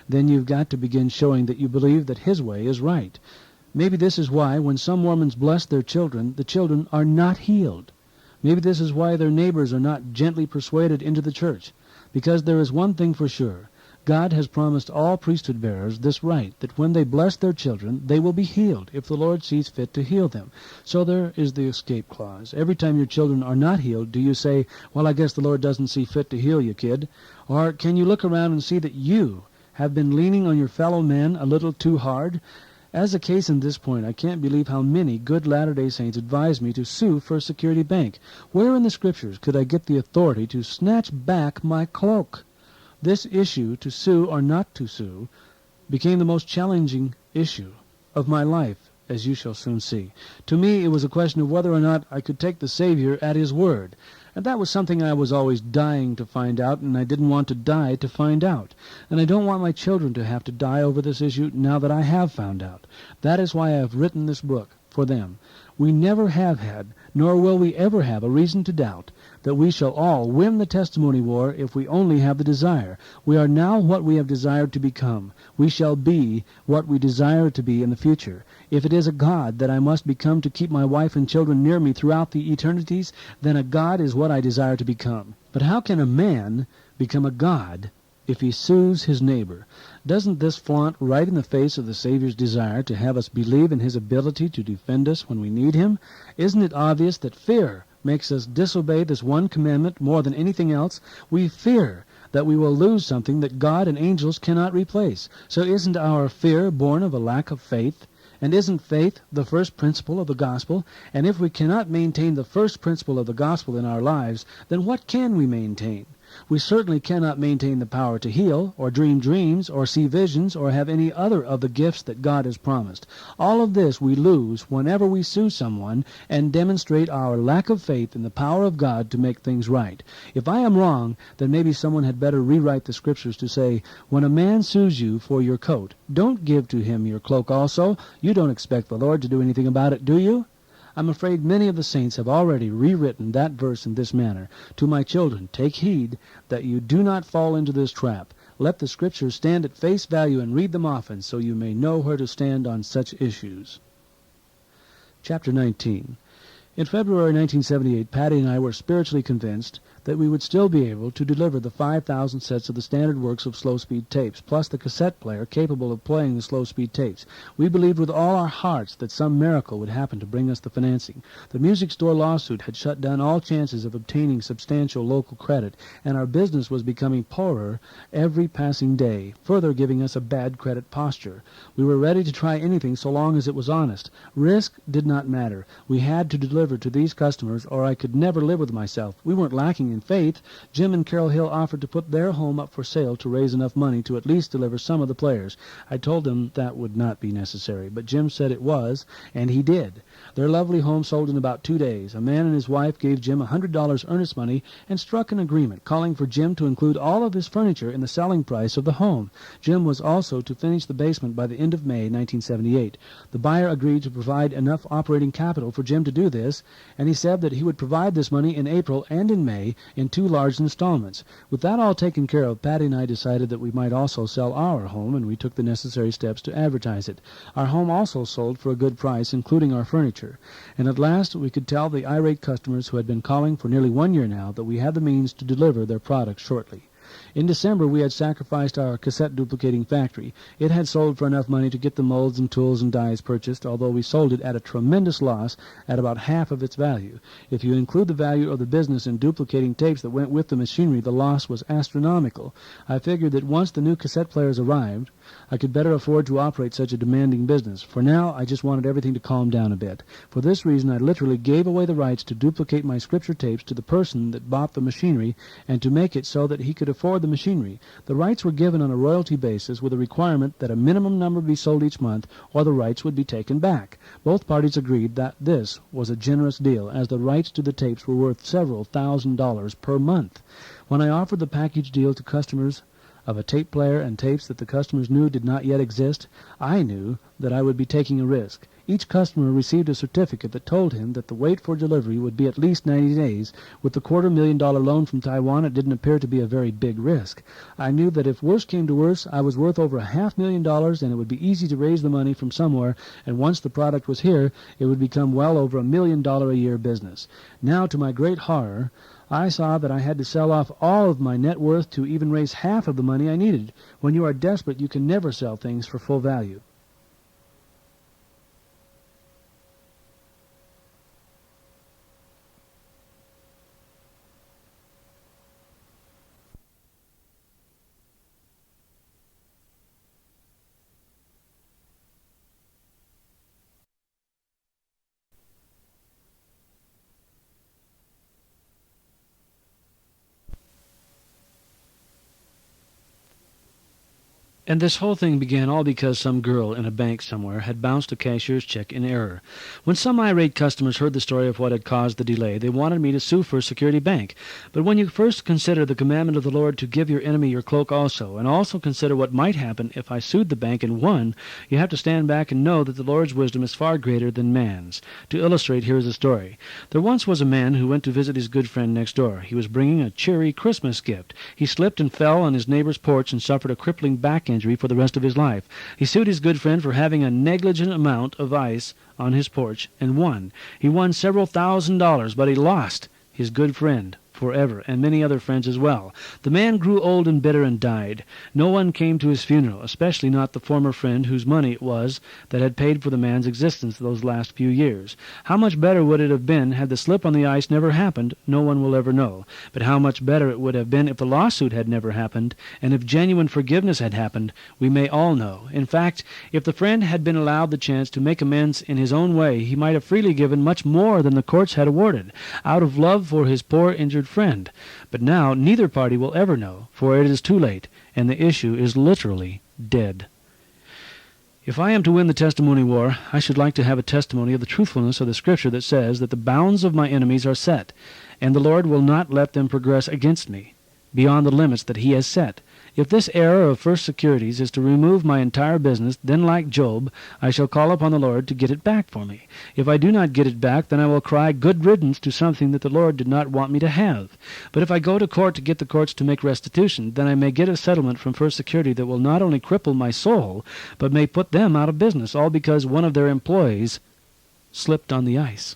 then you've got to begin showing that you believe that his way is right. Maybe this is why, when some Mormons bless their children, the children are not healed. Maybe this is why their neighbors are not gently persuaded into the church. Because there is one thing for sure. God has promised all priesthood bearers this right, that when they bless their children, they will be healed, if the Lord sees fit to heal them. So there is the escape clause. Every time your children are not healed, do you say, well, I guess the Lord doesn't see fit to heal you, kid? Or can you look around and see that you have been leaning on your fellow men a little too hard? As a case in this point, I can't believe how many good Latter-day Saints advise me to sue First Security Bank. Where in the Scriptures could I get the authority to snatch back my cloak? This issue, to sue or not to sue, became the most challenging issue of my life, as you shall soon see. To me, it was a question of whether or not I could take the Savior at his word. And that was something I was always dying to find out, and I didn't want to die to find out. And I don't want my children to have to die over this issue now that I have found out. That is why I have written this book, for them. We never have had, nor will we ever have, a reason to doubt that we shall all win the testimony war if we only have the desire. We are now what we have desired to become. We shall be what we desire to be in the future. If it is a God that I must become to keep my wife and children near me throughout the eternities, then a God is what I desire to become. But how can a man become a God if he sues his neighbor? Doesn't this flaunt right in the face of the Savior's desire to have us believe in his ability to defend us when we need him? Isn't it obvious that fear makes us disobey this one commandment more than anything else? We fear that we will lose something that God and angels cannot replace. So isn't our fear born of a lack of faith? And isn't faith the first principle of the gospel? And if we cannot maintain the first principle of the gospel in our lives, then what can we maintain? We certainly cannot maintain the power to heal, or dream dreams, or see visions, or have any other of the gifts that God has promised. All of this we lose whenever we sue someone and demonstrate our lack of faith in the power of God to make things right. If I am wrong, then maybe someone had better rewrite the Scriptures to say, when a man sues you for your coat, don't give to him your cloak also. You don't expect the Lord to do anything about it, do you? I'm afraid many of the saints have already rewritten that verse in this manner. To my children, take heed that you do not fall into this trap. Let the Scriptures stand at face value and read them often, so you may know where to stand on such issues. Chapter 19. In February 1978, Patty and I were spiritually convinced that we would still be able to deliver the 5,000 sets of the standard works of slow-speed tapes, plus the cassette player capable of playing the slow-speed tapes. We believed with all our hearts that some miracle would happen to bring us the financing. The music store lawsuit had shut down all chances of obtaining substantial local credit, and our business was becoming poorer every passing day, further giving us a bad credit posture. We were ready to try anything so long as it was honest. Risk did not matter. We had to deliver to these customers, or I could never live with myself. We weren't lacking in faith. Jim and Carol Hill offered to put their home up for sale to raise enough money to at least deliver some of the players. I told them that would not be necessary, but Jim said it was, and he did. Their lovely home sold in about 2 days. A man and his wife gave Jim $100 earnest money and struck an agreement calling for Jim to include all of his furniture in the selling price of the home. Jim was also to finish the basement by the end of May 1978. The buyer agreed to provide enough operating capital for Jim to do this, and he said that he would provide this money in April and in May in 2 large installments. With that all taken care of, Patty and I decided that we might also sell our home, and we took the necessary steps to advertise it. Our home also sold for a good price, including our furniture. And at last we could tell the irate customers who had been calling for nearly 1 year now that we had the means to deliver their products shortly. In December, we had sacrificed our cassette duplicating factory. It had sold for enough money to get the molds and tools and dies purchased, although we sold it at a tremendous loss at about half of its value. If you include the value of the business in duplicating tapes that went with the machinery, the loss was astronomical. I figured that once the new cassette players arrived, I could better afford to operate such a demanding business. For now, I just wanted everything to calm down a bit. For this reason, I literally gave away the rights to duplicate my Scripture tapes to the person that bought the machinery and to make it so that he could afford the machinery. The rights were given on a royalty basis with a requirement that a minimum number be sold each month or the rights would be taken back. Both parties agreed that this was a generous deal, as the rights to the tapes were worth several $1,000s per month. When I offered the package deal to customers of a tape player and tapes that the customers knew did not yet exist, I knew that I would be taking a risk. Each customer received a certificate that told him that the wait for delivery would be at least 90 days. With the $250,000 loan from Taiwan, it didn't appear to be a very big risk. I knew that if worse came to worse, I was worth over $500,000, and it would be easy to raise the money from somewhere, and once the product was here, it would become well over $1 million a year business. Now, to my great horror, I saw that I had to sell off all of my net worth to even raise half of the money I needed. When you are desperate, you can never sell things for full value. And this whole thing began all because some girl in a bank somewhere had bounced a cashier's check in error. When some irate customers heard the story of what had caused the delay, they wanted me to sue First Security Bank. But when you first consider the commandment of the Lord to give your enemy your cloak also, and also consider what might happen if I sued the bank and won, you have to stand back and know that the Lord's wisdom is far greater than man's. To illustrate, here is a story. There once was a man who went to visit his good friend next door. He was bringing a cheery Christmas gift. He slipped and fell on his neighbor's porch and suffered a crippling back injury for the rest of his life. He sued his good friend for having a negligent amount of ice on his porch and won. He won several $1,000s, but he lost his good friend forever, and many other friends as well. The man grew old and bitter and died. No one came to his funeral, especially not the former friend whose money it was that had paid for the man's existence those last few years. How much better would it have been had the slip on the ice never happened? No one will ever know. But how much better it would have been if the lawsuit had never happened, and if genuine forgiveness had happened, we may all know. In fact, if the friend had been allowed the chance to make amends in his own way, he might have freely given much more than the courts had awarded, out of love for his poor injured friend. But now neither party will ever know, for it is too late, and the issue is literally dead. If I am to win the testimony war, I should like to have a testimony of the truthfulness of the Scripture that says that the bounds of my enemies are set, and the Lord will not let them progress against me beyond the limits that He has set. If this error of First Securities is to remove my entire business, then like Job, I shall call upon the Lord to get it back for me. If I do not get it back, then I will cry good riddance to something that the Lord did not want me to have. But if I go to court to get the courts to make restitution, then I may get a settlement from First Security that will not only cripple my soul, but may put them out of business, all because one of their employees slipped on the ice.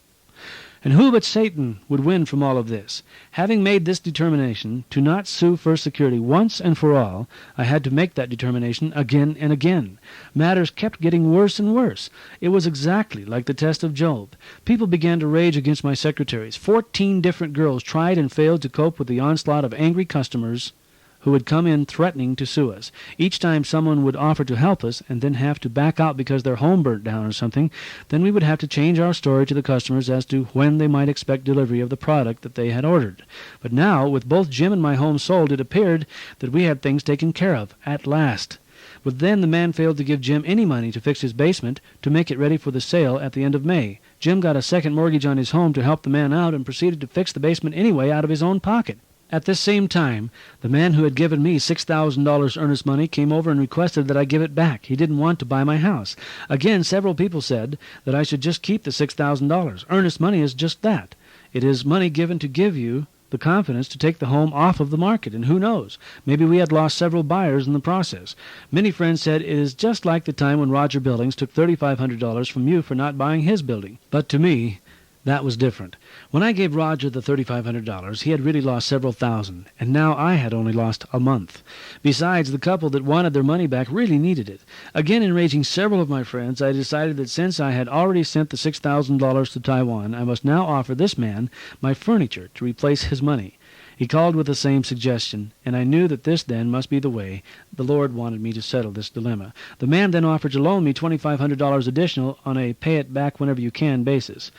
And who but Satan would win from all of this? Having made this determination to not sue First Security once and for all, I had to make that determination again and again. Matters kept getting worse and worse. It was exactly like the test of Job. People began to rage against my secretaries. 14 different girls tried and failed to cope with the onslaught of angry customers who would come in threatening to sue us. Each time someone would offer to help us and then have to back out because their home burnt down or something, then we would have to change our story to the customers as to when they might expect delivery of the product that they had ordered. But now, with both Jim and my home sold, it appeared that we had things taken care of, at last. But then the man failed to give Jim any money to fix his basement to make it ready for the sale at the end of May. Jim got a second mortgage on his home to help the man out and proceeded to fix the basement anyway out of his own pocket. At this same time, the man who had given me $6,000 earnest money came over and requested that I give it back. He didn't want to buy my house. Again, several people said that I should just keep the $6,000. Earnest money is just that. It is money given to give you the confidence to take the home off of the market, and who knows, maybe we had lost several buyers in the process. Many friends said it is just like the time when Roger Billings took $3,500 from you for not buying his building. But to me, that was different. When I gave Roger the $3,500, he had really lost several thousand, and now I had only lost a month. Besides, the couple that wanted their money back really needed it. Again, enraging several of my friends, I decided that since I had already sent the $6,000 to Taiwan, I must now offer this man my furniture to replace his money. He called with the same suggestion, and I knew that this then must be the way the Lord wanted me to settle this dilemma. The man then offered to loan me $2,500 additional on a pay-it-back-whenever-you-can basis.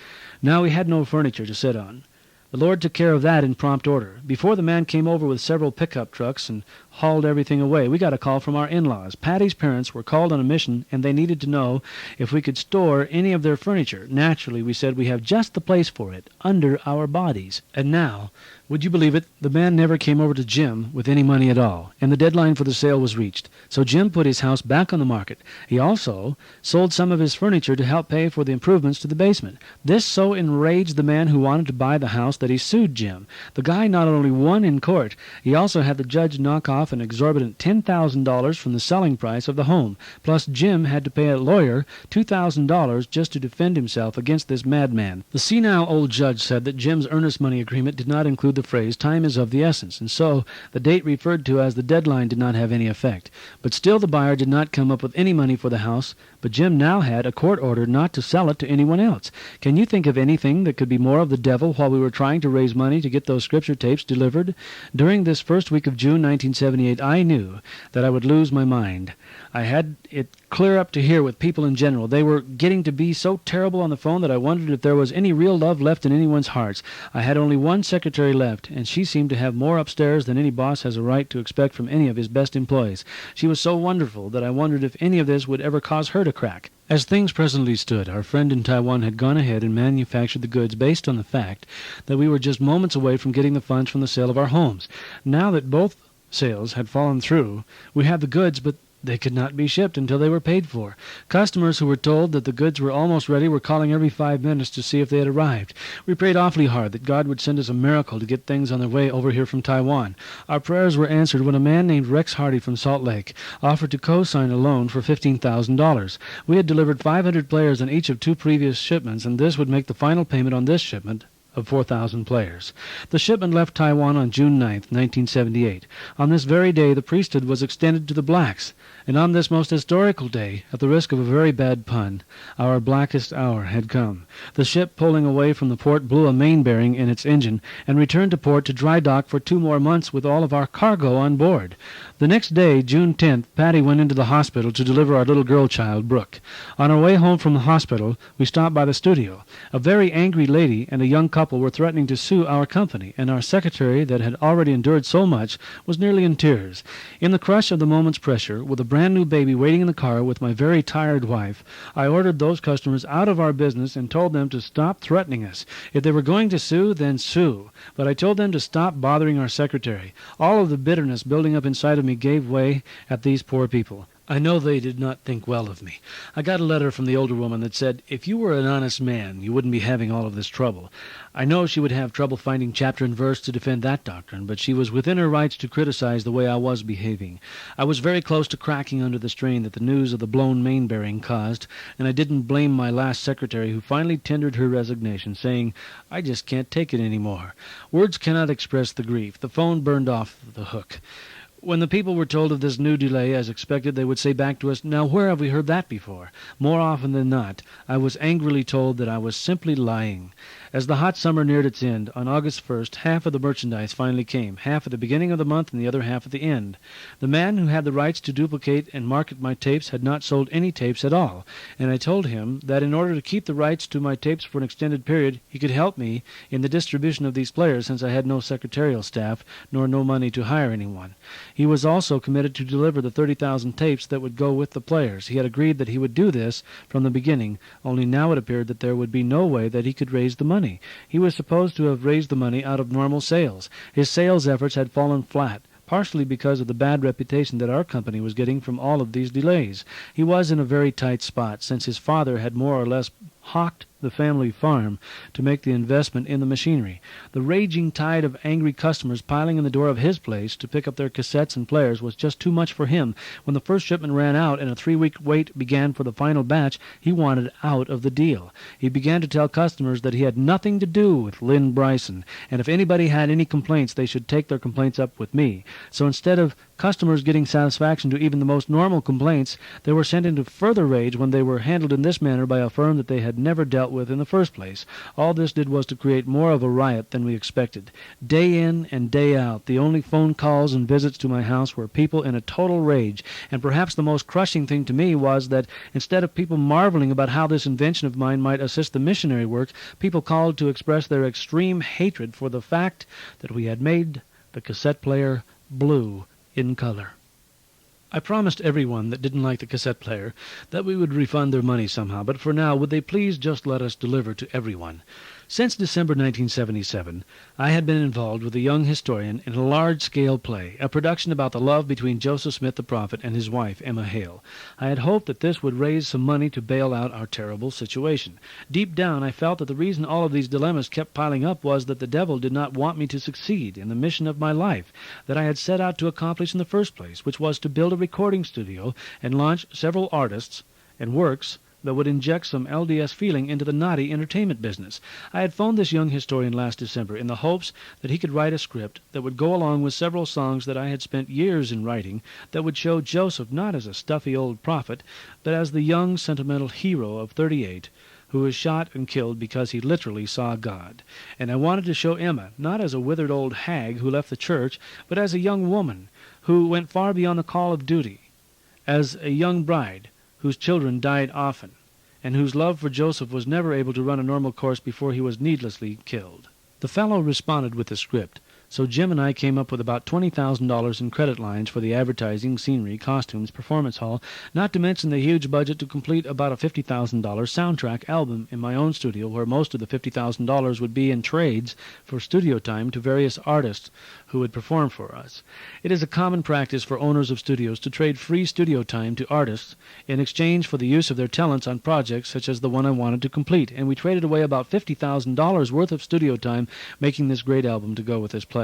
Now we had no furniture to sit on. The Lord took care of that in prompt order. Before the man came over with several pickup trucks and hauled everything away, we got a call from our in-laws. Patty's parents were called on a mission, and they needed to know if we could store any of their furniture. Naturally, we said we have just the place for it, under our bodies. And now, would you believe it, the man never came over to Jim with any money at all, and the deadline for the sale was reached. So Jim put his house back on the market. He also sold some of his furniture to help pay for the improvements to the basement. This so enraged the man who wanted to buy the house that he sued Jim. The guy not only won in court, he also had the judge knock off off an exorbitant $10,000 from the selling price of the home, plus Jim had to pay a lawyer $2,000 just to defend himself against this madman. The senile old judge said that Jim's earnest money agreement did not include the phrase "time is of the essence," and so the date referred to as the deadline did not have any effect. But still the buyer did not come up with any money for the house, but Jim now had a court order not to sell it to anyone else. Can you think of anything that could be more of the devil while we were trying to raise money to get those scripture tapes delivered? During this first week of June 1978, I knew that I would lose my mind. I had it clear up to here with people in general. They were getting to be so terrible on the phone that I wondered if there was any real love left in anyone's hearts. I had only one secretary left, and she seemed to have more upstairs than any boss has a right to expect from any of his best employees. She was so wonderful that I wondered if any of this would ever cause her to crack. As things presently stood, our friend in Taiwan had gone ahead and manufactured the goods based on the fact that we were just moments away from getting the funds from the sale of our homes. Now that both sales had fallen through, we had the goods, but they could not be shipped until they were paid for. Customers who were told that the goods were almost ready were calling every 5 minutes to see if they had arrived. We prayed awfully hard that God would send us a miracle to get things on their way over here from Taiwan. Our prayers were answered when a man named Rex Hardy from Salt Lake offered to co-sign a loan for $15,000. We had delivered 500 players on each of 2 previous shipments, and this would make the final payment on this shipment of 4,000 players. The shipment left Taiwan on June 9th, 1978. On this very day, the priesthood was extended to the blacks. And on this most historical day, at the risk of a very bad pun, our blackest hour had come. The ship pulling away from the port blew a main bearing in its engine and returned to port to dry dock for 2 more months with all of our cargo on board. The next day, June 10th, Patty went into the hospital to deliver our little girl child, Brooke. On our way home from the hospital, we stopped by the studio. A very angry lady and a young couple were threatening to sue our company, and our secretary, that had already endured so much, was nearly in tears. In the crush of the moment's pressure, with a brand-new baby waiting in the car with my very tired wife, I ordered those customers out of our business and told them to stop threatening us. If they were going to sue, then sue. But I told them to stop bothering our secretary. All of the bitterness building up inside of me gave way at these poor people. I know they did not think well of me. I got a letter from the older woman that said, if you were an honest man, you wouldn't be having all of this trouble. I know she would have trouble finding chapter and verse to defend that doctrine, but she was within her rights to criticize the way I was behaving. I was very close to cracking under the strain that the news of the blown main bearing caused, and I didn't blame my last secretary, who finally tendered her resignation, saying, I just can't take it any more. Words cannot express the grief. The phone burned off the hook. When the people were told of this new delay, as expected, they would say back to us, now where have we heard that before? More often than not, I was angrily told that I was simply lying. As the hot summer neared its end, on August 1st, half of the merchandise finally came, half at the beginning of the month and the other half at the end. The man who had the rights to duplicate and market my tapes had not sold any tapes at all, and I told him that in order to keep the rights to my tapes for an extended period, he could help me in the distribution of these players, since I had no secretarial staff, nor no money to hire anyone. He was also committed to deliver the 30,000 tapes that would go with the players. He had agreed that he would do this from the beginning, only now it appeared that there would be no way that he could raise the money. He was supposed to have raised the money out of normal sales. His sales efforts had fallen flat, partially because of the bad reputation that our company was getting from all of these delays. He was in a very tight spot, since his father had more or less hawked the family farm to make the investment in the machinery. The raging tide of angry customers piling in the door of his place to pick up their cassettes and players was just too much for him. When the first shipment ran out and a 3-week wait began for the final batch, he wanted out of the deal. He began to tell customers that he had nothing to do with Lynn Bryson, and if anybody had any complaints, they should take their complaints up with me. So instead of customers getting satisfaction to even the most normal complaints, they were sent into further rage when they were handled in this manner by a firm that they had never dealt with in the first place. All this did was to create more of a riot than we expected. Day in and day out, the only phone calls and visits to my house were people in a total rage, and perhaps the most crushing thing to me was that instead of people marveling about how this invention of mine might assist the missionary work, people called to express their extreme hatred for the fact that we had made the cassette player blue in color. I promised everyone that didn't like the cassette player that we would refund their money somehow, but for now, would they please just let us deliver to everyone? Since December 1977, I had been involved with a young historian in a large-scale play, a production about the love between Joseph Smith the prophet and his wife, Emma Hale. I had hoped that this would raise some money to bail out our terrible situation. Deep down, I felt that the reason all of these dilemmas kept piling up was that the devil did not want me to succeed in the mission of my life that I had set out to accomplish in the first place, which was to build a recording studio and launch several artists and works that would inject some LDS feeling into the naughty entertainment business. I had phoned this young historian last December in the hopes that he could write a script that would go along with several songs that I had spent years in writing that would show Joseph not as a stuffy old prophet, but as the young sentimental hero of 38 who was shot and killed because he literally saw God. And I wanted to show Emma not as a withered old hag who left the church, but as a young woman who went far beyond the call of duty, as a young bride whose children died often, and whose love for Joseph was never able to run a normal course before he was needlessly killed. The fellow responded with the script, so Jim and I came up with about $20,000 in credit lines for the advertising, scenery, costumes, performance hall, not to mention the huge budget to complete about a $50,000 soundtrack album in my own studio, where most of the $50,000 would be in trades for studio time to various artists who would perform for us. It is a common practice for owners of studios to trade free studio time to artists in exchange for the use of their talents on projects such as the one I wanted to complete, and we traded away about $50,000 worth of studio time making this great album to go with this play.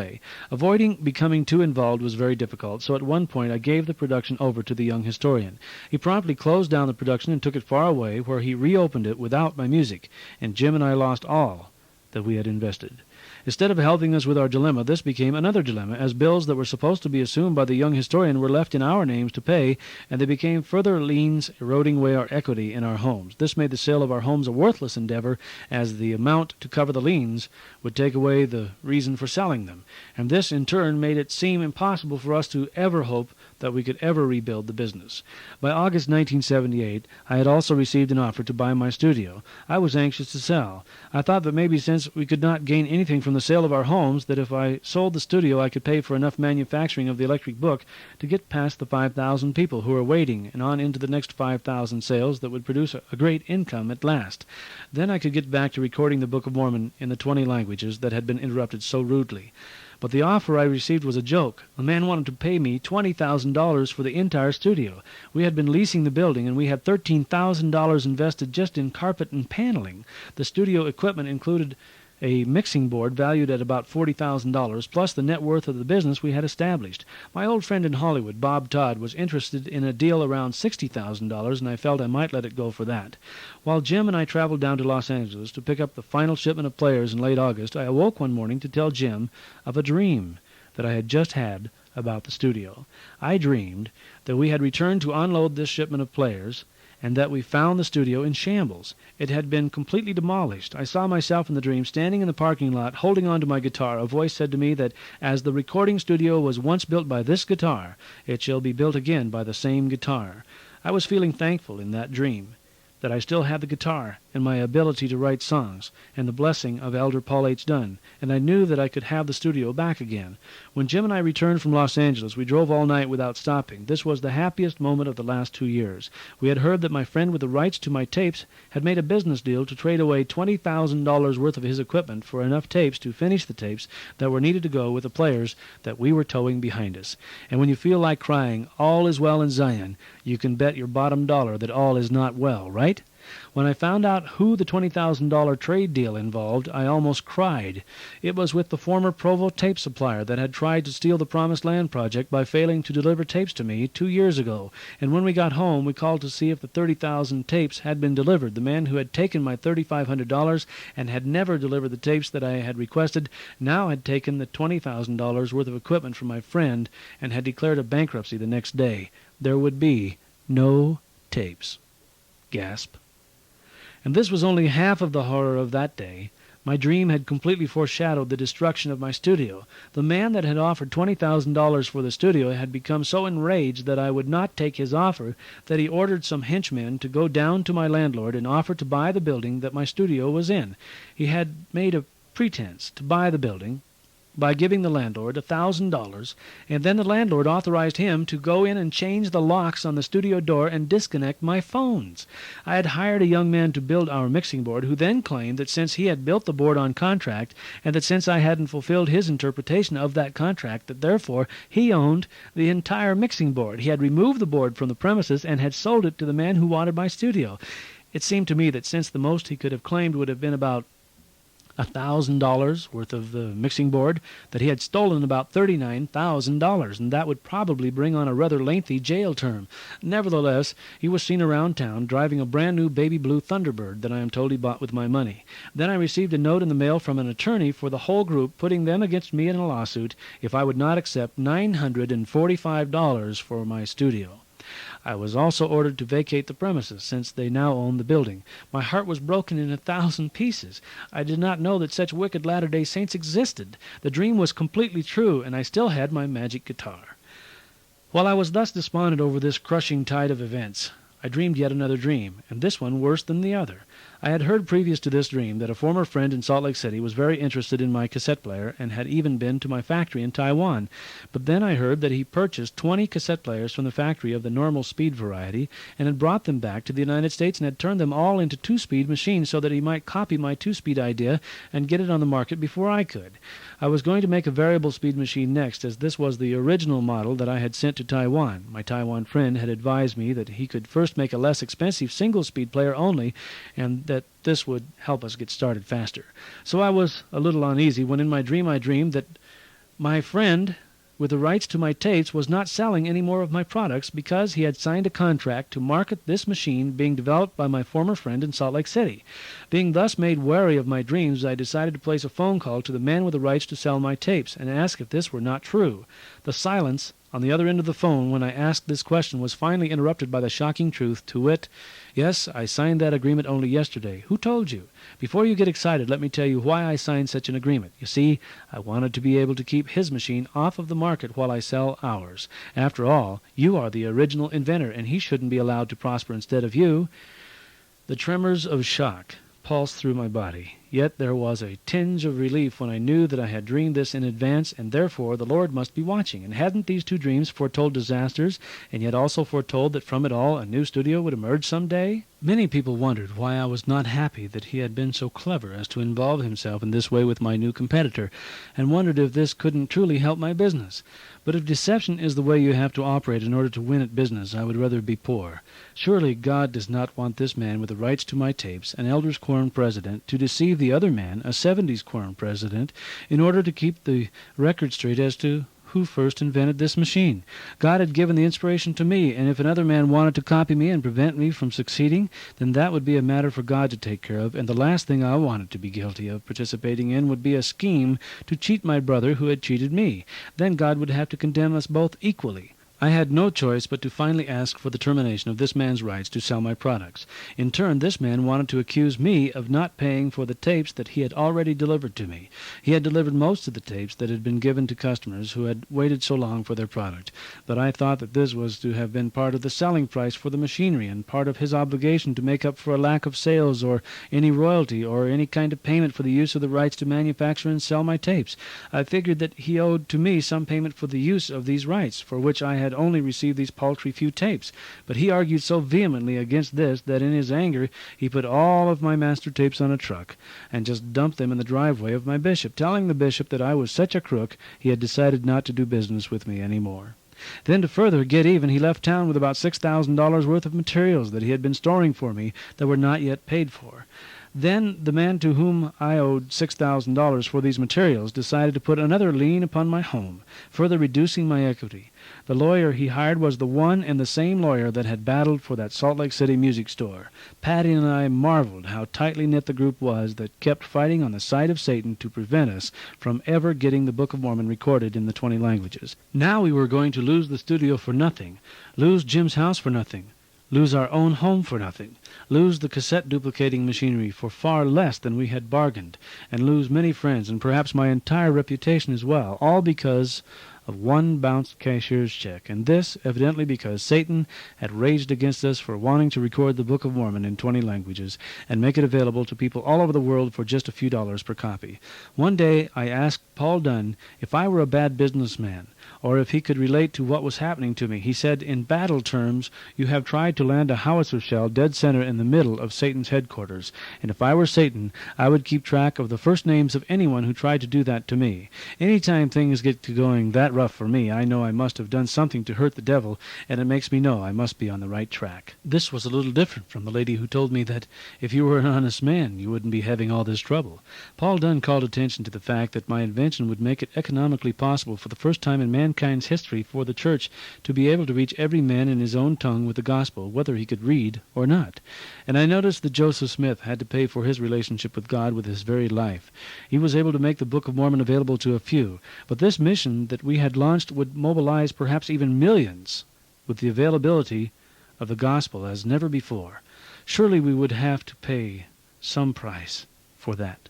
Avoiding becoming too involved was very difficult, so at one point I gave the production over to the young historian. He promptly closed down the production and took it far away, where he reopened it without my music, and Jim and I lost all that we had invested. Instead of helping us with our dilemma, this became another dilemma, as bills that were supposed to be assumed by the young historian were left in our names to pay, and they became further liens eroding away our equity in our homes. This made the sale of our homes a worthless endeavor, as the amount to cover the liens would take away the reason for selling them, and this in turn made it seem impossible for us to ever hope that we could ever rebuild the business. By August 1978, I had also received an offer to buy my studio. I was anxious to sell. I thought that maybe since we could not gain anything from the sale of our homes, that if I sold the studio I could pay for enough manufacturing of the electric book to get past the 5,000 people who were waiting and on into the next 5,000 sales that would produce a great income at last. Then I could get back to recording the Book of Mormon in the 20 languages that had been interrupted so rudely. But the offer I received was a joke. The man wanted to pay me $20,000 for the entire studio. We had been leasing the building, and we had $13,000 invested just in carpet and paneling. The studio equipment included a mixing board valued at about $40,000, plus the net worth of the business we had established. My old friend in Hollywood, Bob Todd, was interested in a deal around $60,000, and I felt I might let it go for that. While Jim and I traveled down to Los Angeles to pick up the final shipment of players in late August, I awoke one morning to tell Jim of a dream that I had just had about the studio. I dreamed that we had returned to unload this shipment of players, and that we found the studio in shambles. It had been completely demolished. I saw myself in the dream standing in the parking lot holding on to my guitar. A voice said to me that as the recording studio was once built by this guitar, it shall be built again by the same guitar. I was feeling thankful in that dream that I still had the guitar and my ability to write songs and the blessing of Elder Paul H. Dunn, and I knew that I could have the studio back again. When Jim and I returned from Los Angeles, we drove all night without stopping. This was the happiest moment of the last 2 years. We had heard that my friend with the rights to my tapes had made a business deal to trade away $20,000 worth of his equipment for enough tapes to finish the tapes that were needed to go with the players that we were towing behind us. And when you feel like crying, all is well in Zion, you can bet your bottom dollar that all is not well, right? When I found out who the $20,000 trade deal involved, I almost cried. It was with the former Provo tape supplier that had tried to steal the Promised Land project by failing to deliver tapes to me 2 years ago, and when we got home we called to see if the 30,000 tapes had been delivered. The man who had taken my $3,500 and had never delivered the tapes that I had requested now had taken the $20,000 worth of equipment from my friend and had declared a bankruptcy the next day. There would be no tapes. Gasp. And this was only half of the horror of that day. My dream had completely foreshadowed the destruction of my studio. The man that had offered $20,000 for the studio had become so enraged that I would not take his offer that he ordered some henchmen to go down to my landlord and offer to buy the building that my studio was in. He had made a pretense to buy the building, by giving the landlord $1,000, and then the landlord authorized him to go in and change the locks on the studio door and disconnect my phones. I had hired a young man to build our mixing board, who then claimed that since he had built the board on contract, and that since I hadn't fulfilled his interpretation of that contract, that therefore he owned the entire mixing board. He had removed the board from the premises and had sold it to the man who wanted my studio. It seemed to me that since the most he could have claimed would have been about $1,000 worth of the mixing board, that he had stolen about $39,000, and that would probably bring on a rather lengthy jail term. Nevertheless, he was seen around town driving a brand-new baby blue Thunderbird that I am told he bought with my money. Then I received a note in the mail from an attorney for the whole group, putting them against me in a lawsuit if I would not accept $945 for my studio. I was also ordered to vacate the premises, since they now own the building. My heart was broken in 1,000 pieces. I did not know that such wicked Latter-day Saints existed. The dream was completely true, and I still had my magic guitar. While I was thus despondent over this crushing tide of events, I dreamed yet another dream, and this one worse than the other. I had heard previous to this dream that a former friend in Salt Lake City was very interested in my cassette player and had even been to my factory in Taiwan. But then I heard that he purchased 20 cassette players from the factory of the normal speed variety and had brought them back to the United States and had turned them all into two-speed machines so that he might copy my two-speed idea and get it on the market before I could. I was going to make a variable speed machine next, as this was the original model that I had sent to Taiwan. My Taiwan friend had advised me that he could first make a less expensive single-speed player only, and that this would help us get started faster. So I was a little uneasy when in my dream I dreamed that my friend with the rights to my tapes was not selling any more of my products because he had signed a contract to market this machine being developed by my former friend in Salt Lake City. Being thus made wary of my dreams, I decided to place a phone call to the man with the rights to sell my tapes and ask if this were not true. The silence on the other end of the phone when I asked this question was finally interrupted by the shocking truth, to wit, "Yes, I signed that agreement only yesterday. Who told you? Before you get excited, let me tell you why I signed such an agreement. You see, I wanted to be able to keep his machine off of the market while I sell ours. After all, you are the original inventor, and he shouldn't be allowed to prosper instead of you." The tremors of shock pulsed through my body. Yet there was a tinge of relief when I knew that I had dreamed this in advance, and therefore the Lord must be watching. And hadn't these two dreams foretold disasters, and yet also foretold that from it all a new studio would emerge some day? Many people wondered why I was not happy that he had been so clever as to involve himself in this way with my new competitor, and wondered if this couldn't truly help my business. But if deception is the way you have to operate in order to win at business, I would rather be poor. Surely God does not want this man with the rights to my tapes, an Elders Quorum president, to deceive the other man, a 70s Quorum president, in order to keep the record straight as to who first invented this machine. God had given the inspiration to me, and if another man wanted to copy me and prevent me from succeeding, then that would be a matter for God to take care of, and the last thing I wanted to be guilty of participating in would be a scheme to cheat my brother who had cheated me. Then God would have to condemn us both equally. I had no choice but to finally ask for the termination of this man's rights to sell my products. In turn, this man wanted to accuse me of not paying for the tapes that he had already delivered to me. He had delivered most of the tapes that had been given to customers who had waited so long for their product. But I thought that this was to have been part of the selling price for the machinery and part of his obligation to make up for a lack of sales or any royalty or any kind of payment for the use of the rights to manufacture and sell my tapes. I figured that he owed to me some payment for the use of these rights, for which I had only received these paltry few tapes. But he argued so vehemently against this that in his anger he put all of my master tapes on a truck and just dumped them in the driveway of my bishop, telling the bishop that I was such a crook he had decided not to do business with me any more. Then to further get even, he left town with about $6,000 worth of materials that he had been storing for me that were not yet paid for. Then the man to whom I owed $6,000 for these materials decided to put another lien upon my home, further reducing my equity. The lawyer he hired was the one and the same lawyer that had battled for that Salt Lake City music store. Patty and I marveled how tightly knit the group was that kept fighting on the side of Satan to prevent us from ever getting the Book of Mormon recorded in the 20 languages. Now we were going to lose the studio for nothing, lose Jim's house for nothing, lose our own home for nothing, lose the cassette duplicating machinery for far less than we had bargained, and lose many friends and perhaps my entire reputation as well, all because of one bounced cashier's check, and this evidently because Satan had raged against us for wanting to record the Book of Mormon in 20 languages and make it available to people all over the world for just a few dollars per copy. One day I asked Paul Dunn if I were a bad businessman, or if he could relate to what was happening to me. He said, "In battle terms, you have tried to land a howitzer shell dead center in the middle of Satan's headquarters, and if I were Satan, I would keep track of the first names of anyone who tried to do that to me. Any time things get to going that rough for me, I know I must have done something to hurt the devil, and it makes me know I must be on the right track." This was a little different from the lady who told me that if you were an honest man, you wouldn't be having all this trouble. Paul Dunn called attention to the fact that my invention would make it economically possible for the first time in mankind's history for the church to be able to reach every man in his own tongue with the gospel, whether he could read or not. And I noticed that Joseph Smith had to pay for his relationship with God with his very life. He was able to make the Book of Mormon available to a few, but this mission that we had launched would mobilize perhaps even millions with the availability of the gospel as never before. Surely we would have to pay some price for that.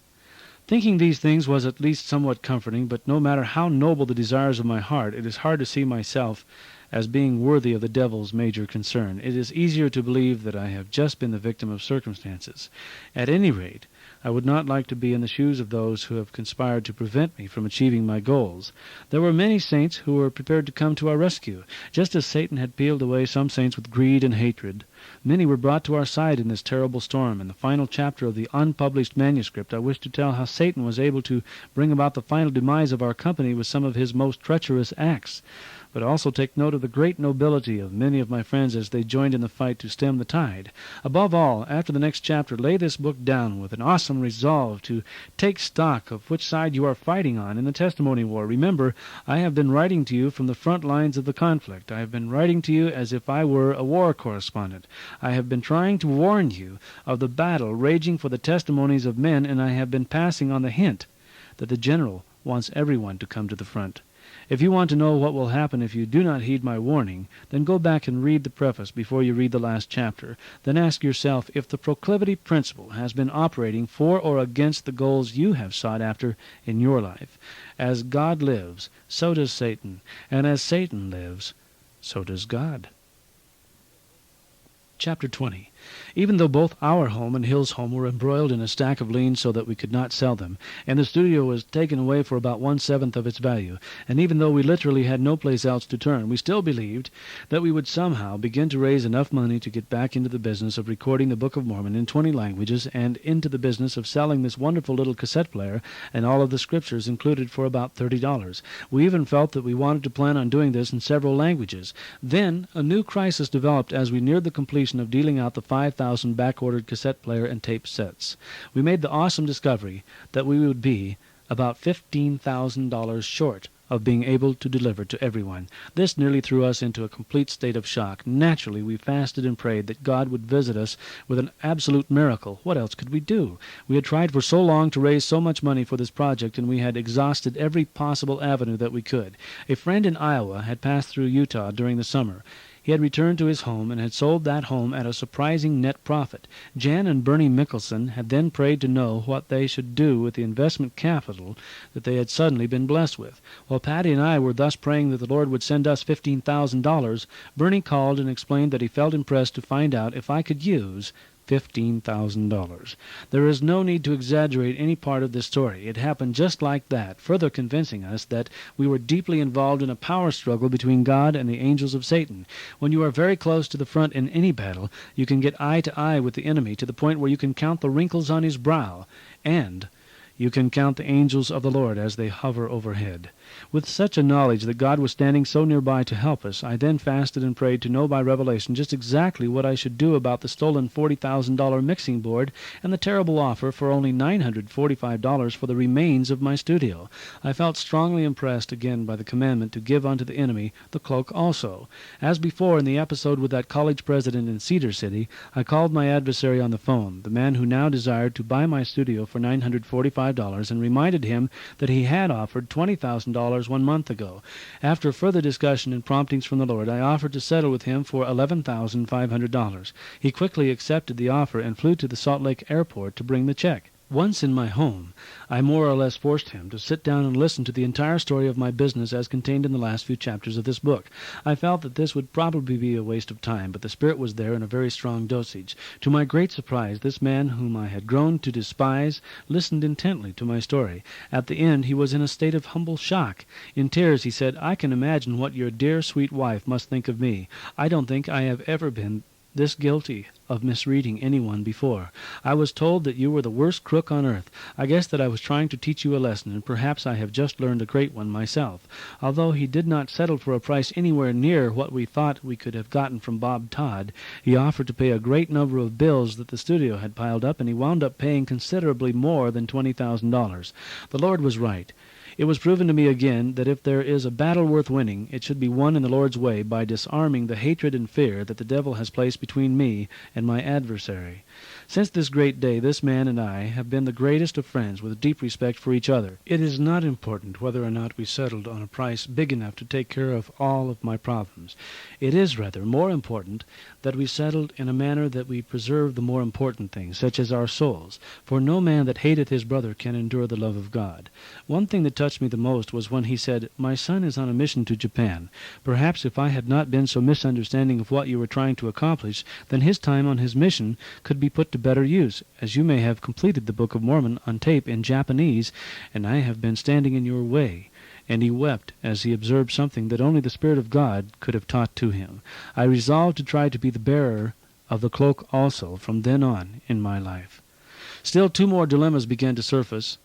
Thinking these things was at least somewhat comforting, but no matter how noble the desires of my heart, it is hard to see myself as being worthy of the devil's major concern. It is easier to believe that I have just been the victim of circumstances. At any rate, I would not like to be in the shoes of those who have conspired to prevent me from achieving my goals. There were many saints who were prepared to come to our rescue, just as Satan had peeled away some saints with greed and hatred. Many were brought to our side in this terrible storm. In the final chapter of the unpublished manuscript, I wish to tell how Satan was able to bring about the final demise of our company with some of his most treacherous acts. But also take note of the great nobility of many of my friends as they joined in the fight to stem the tide. Above all, after the next chapter, lay this book down with an awesome resolve to take stock of which side you are fighting on in the testimony war. Remember, I have been writing to you from the front lines of the conflict. I have been writing to you as if I were a war correspondent. I have been trying to warn you of the battle raging for the testimonies of men, and I have been passing on the hint that the general wants everyone to come to the front. If you want to know what will happen if you do not heed my warning, then go back and read the preface before you read the last chapter. Then ask yourself if the proclivity principle has been operating for or against the goals you have sought after in your life. As God lives, so does Satan, and as Satan lives, so does God. Chapter 20. Even though both our home and Hill's home were embroiled in a stack of liens so that we could not sell them, and the studio was taken away for about 1/7 of its value, and even though we literally had no place else to turn, we still believed that we would somehow begin to raise enough money to get back into the business of recording the Book of Mormon in 20 languages and into the business of selling this wonderful little cassette player and all of the scriptures included for about $30. We even felt that we wanted to plan on doing this in several languages. Then a new crisis developed as we neared the completion of dealing out the 5,000 back-ordered cassette player and tape sets. We made the awesome discovery that we would be about $15,000 short of being able to deliver to everyone. This nearly threw us into a complete state of shock. Naturally, we fasted and prayed that God would visit us with an absolute miracle. What else could we do? We had tried for so long to raise so much money for this project, and we had exhausted every possible avenue that we could. A friend in Iowa had passed through Utah during the summer. He had returned to his home and had sold that home at a surprising net profit. Jan and Bernie Mickelson had then prayed to know what they should do with the investment capital that they had suddenly been blessed with. While Patty and I were thus praying that the Lord would send us $15,000, Bernie called and explained that he felt impressed to find out if I could use $15,000. There is no need to exaggerate any part of this story. It happened just like that, further convincing us that we were deeply involved in a power struggle between God and the angels of Satan. When you are very close to the front in any battle, you can get eye to eye with the enemy to the point where you can count the wrinkles on his brow, and you can count the angels of the Lord as they hover overhead. With such a knowledge that God was standing so nearby to help us, I then fasted and prayed to know by revelation just exactly what I should do about the stolen $40,000 mixing board and the terrible offer for only $945 for the remains of my studio. I felt strongly impressed again by the commandment to give unto the enemy the cloak also. As before in the episode with that college president in Cedar City, I called my adversary on the phone, the man who now desired to buy my studio for $945, and reminded him that he had offered $20,000 1 month ago. After further discussion and promptings from the Lord, I offered to settle with him for $11,500. He quickly accepted the offer and flew to the Salt Lake airport to bring the check. Once in my home, I more or less forced him to sit down and listen to the entire story of my business as contained in the last few chapters of this book. I felt that this would probably be a waste of time, but the spirit was there in a very strong dosage. To my great surprise, this man whom I had grown to despise listened intently to my story. At the end he was in a state of humble shock. In tears he said, "I can imagine what your dear sweet wife must think of me. I don't think I have ever been this guilty of misreading anyone before. I was told that you were the worst crook on earth. I guess that I was trying to teach you a lesson, and perhaps I have just learned a great one myself." Although he did not settle for a price anywhere near what we thought we could have gotten from Bob Todd, he offered to pay a great number of bills that the studio had piled up, and he wound up paying considerably more than $20,000. The Lord was right. It was proven to me again that if there is a battle worth winning, it should be won in the Lord's way by disarming the hatred and fear that the devil has placed between me and my adversary. Since this great day, this man and I have been the greatest of friends, with deep respect for each other. It is not important whether or not we settled on a price big enough to take care of all of my problems. It is rather more important that we settled in a manner that we preserve the more important things, such as our souls. For no man that hateth his brother can endure the love of God. One thing that touched me the most was when he said, "My son is on a mission to Japan. Perhaps if I had not been so misunderstanding of what you were trying to accomplish, then his time on his mission could be put to better use, as you may have completed the Book of Mormon on tape in Japanese, and I have been standing in your way." And he wept as he observed something that only the Spirit of God could have taught to him. I resolved to try to be the bearer of the cloak also from then on in my life. Still 2 more dilemmas began to surface.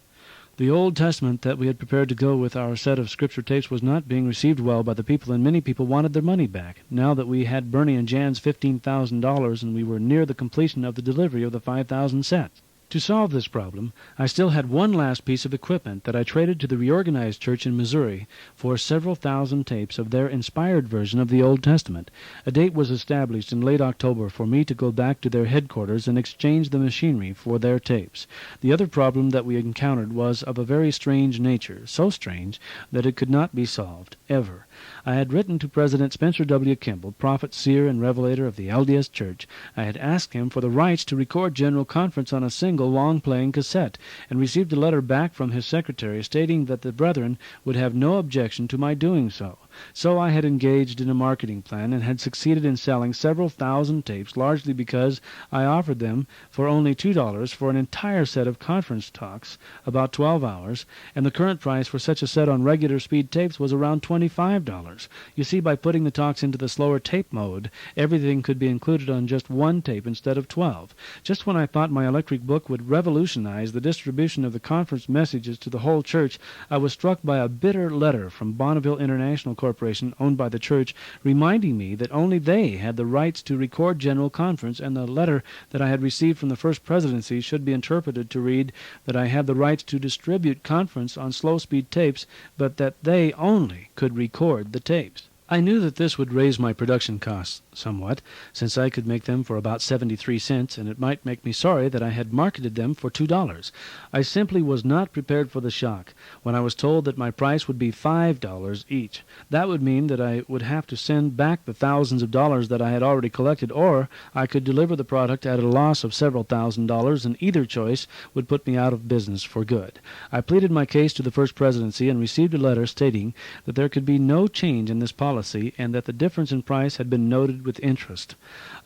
The Old Testament that we had prepared to go with our set of Scripture tapes was not being received well by the people, and many people wanted their money back, now that we had Bernie and Jan's $15,000 and we were near the completion of the delivery of the 5,000 sets. To solve this problem, I still had one last piece of equipment that I traded to the Reorganized Church in Missouri for several thousand tapes of their inspired version of the Old Testament. A date was established in late October for me to go back to their headquarters and exchange the machinery for their tapes. The other problem that we encountered was of a very strange nature, so strange that it could not be solved, ever. I had written to President Spencer W. Kimball, prophet, seer, and revelator of the LDS Church. I had asked him for the rights to record General Conference on a single long-playing cassette, and received a letter back from his secretary stating that the brethren would have no objection to my doing so. So I had engaged in a marketing plan and had succeeded in selling several thousand tapes, largely because I offered them for only $2 for an entire set of conference talks, about 12 hours, and the current price for such a set on regular speed tapes was around $25. You see, by putting the talks into the slower tape mode, everything could be included on just one tape instead of 12. Just when I thought my electric book would revolutionize the distribution of the conference messages to the whole church, I was struck by a bitter letter from Bonneville International Corporation, owned by the church, reminding me that only they had the rights to record General Conference, and the letter that I had received from the First Presidency should be interpreted to read that I had the rights to distribute conference on slow-speed tapes, but that they only could record the tapes. I knew that this would raise my production costs somewhat, since I could make them for about 73 cents, and it might make me sorry that I had marketed them for $2. I simply was not prepared for the shock when I was told that my price would be $5 each. That would mean that I would have to send back the thousands of dollars that I had already collected, or I could deliver the product at a loss of several $1,000s, and either choice would put me out of business for good. I pleaded my case to the First Presidency and received a letter stating that there could be no change in this policy, and that the difference in price had been noted with interest.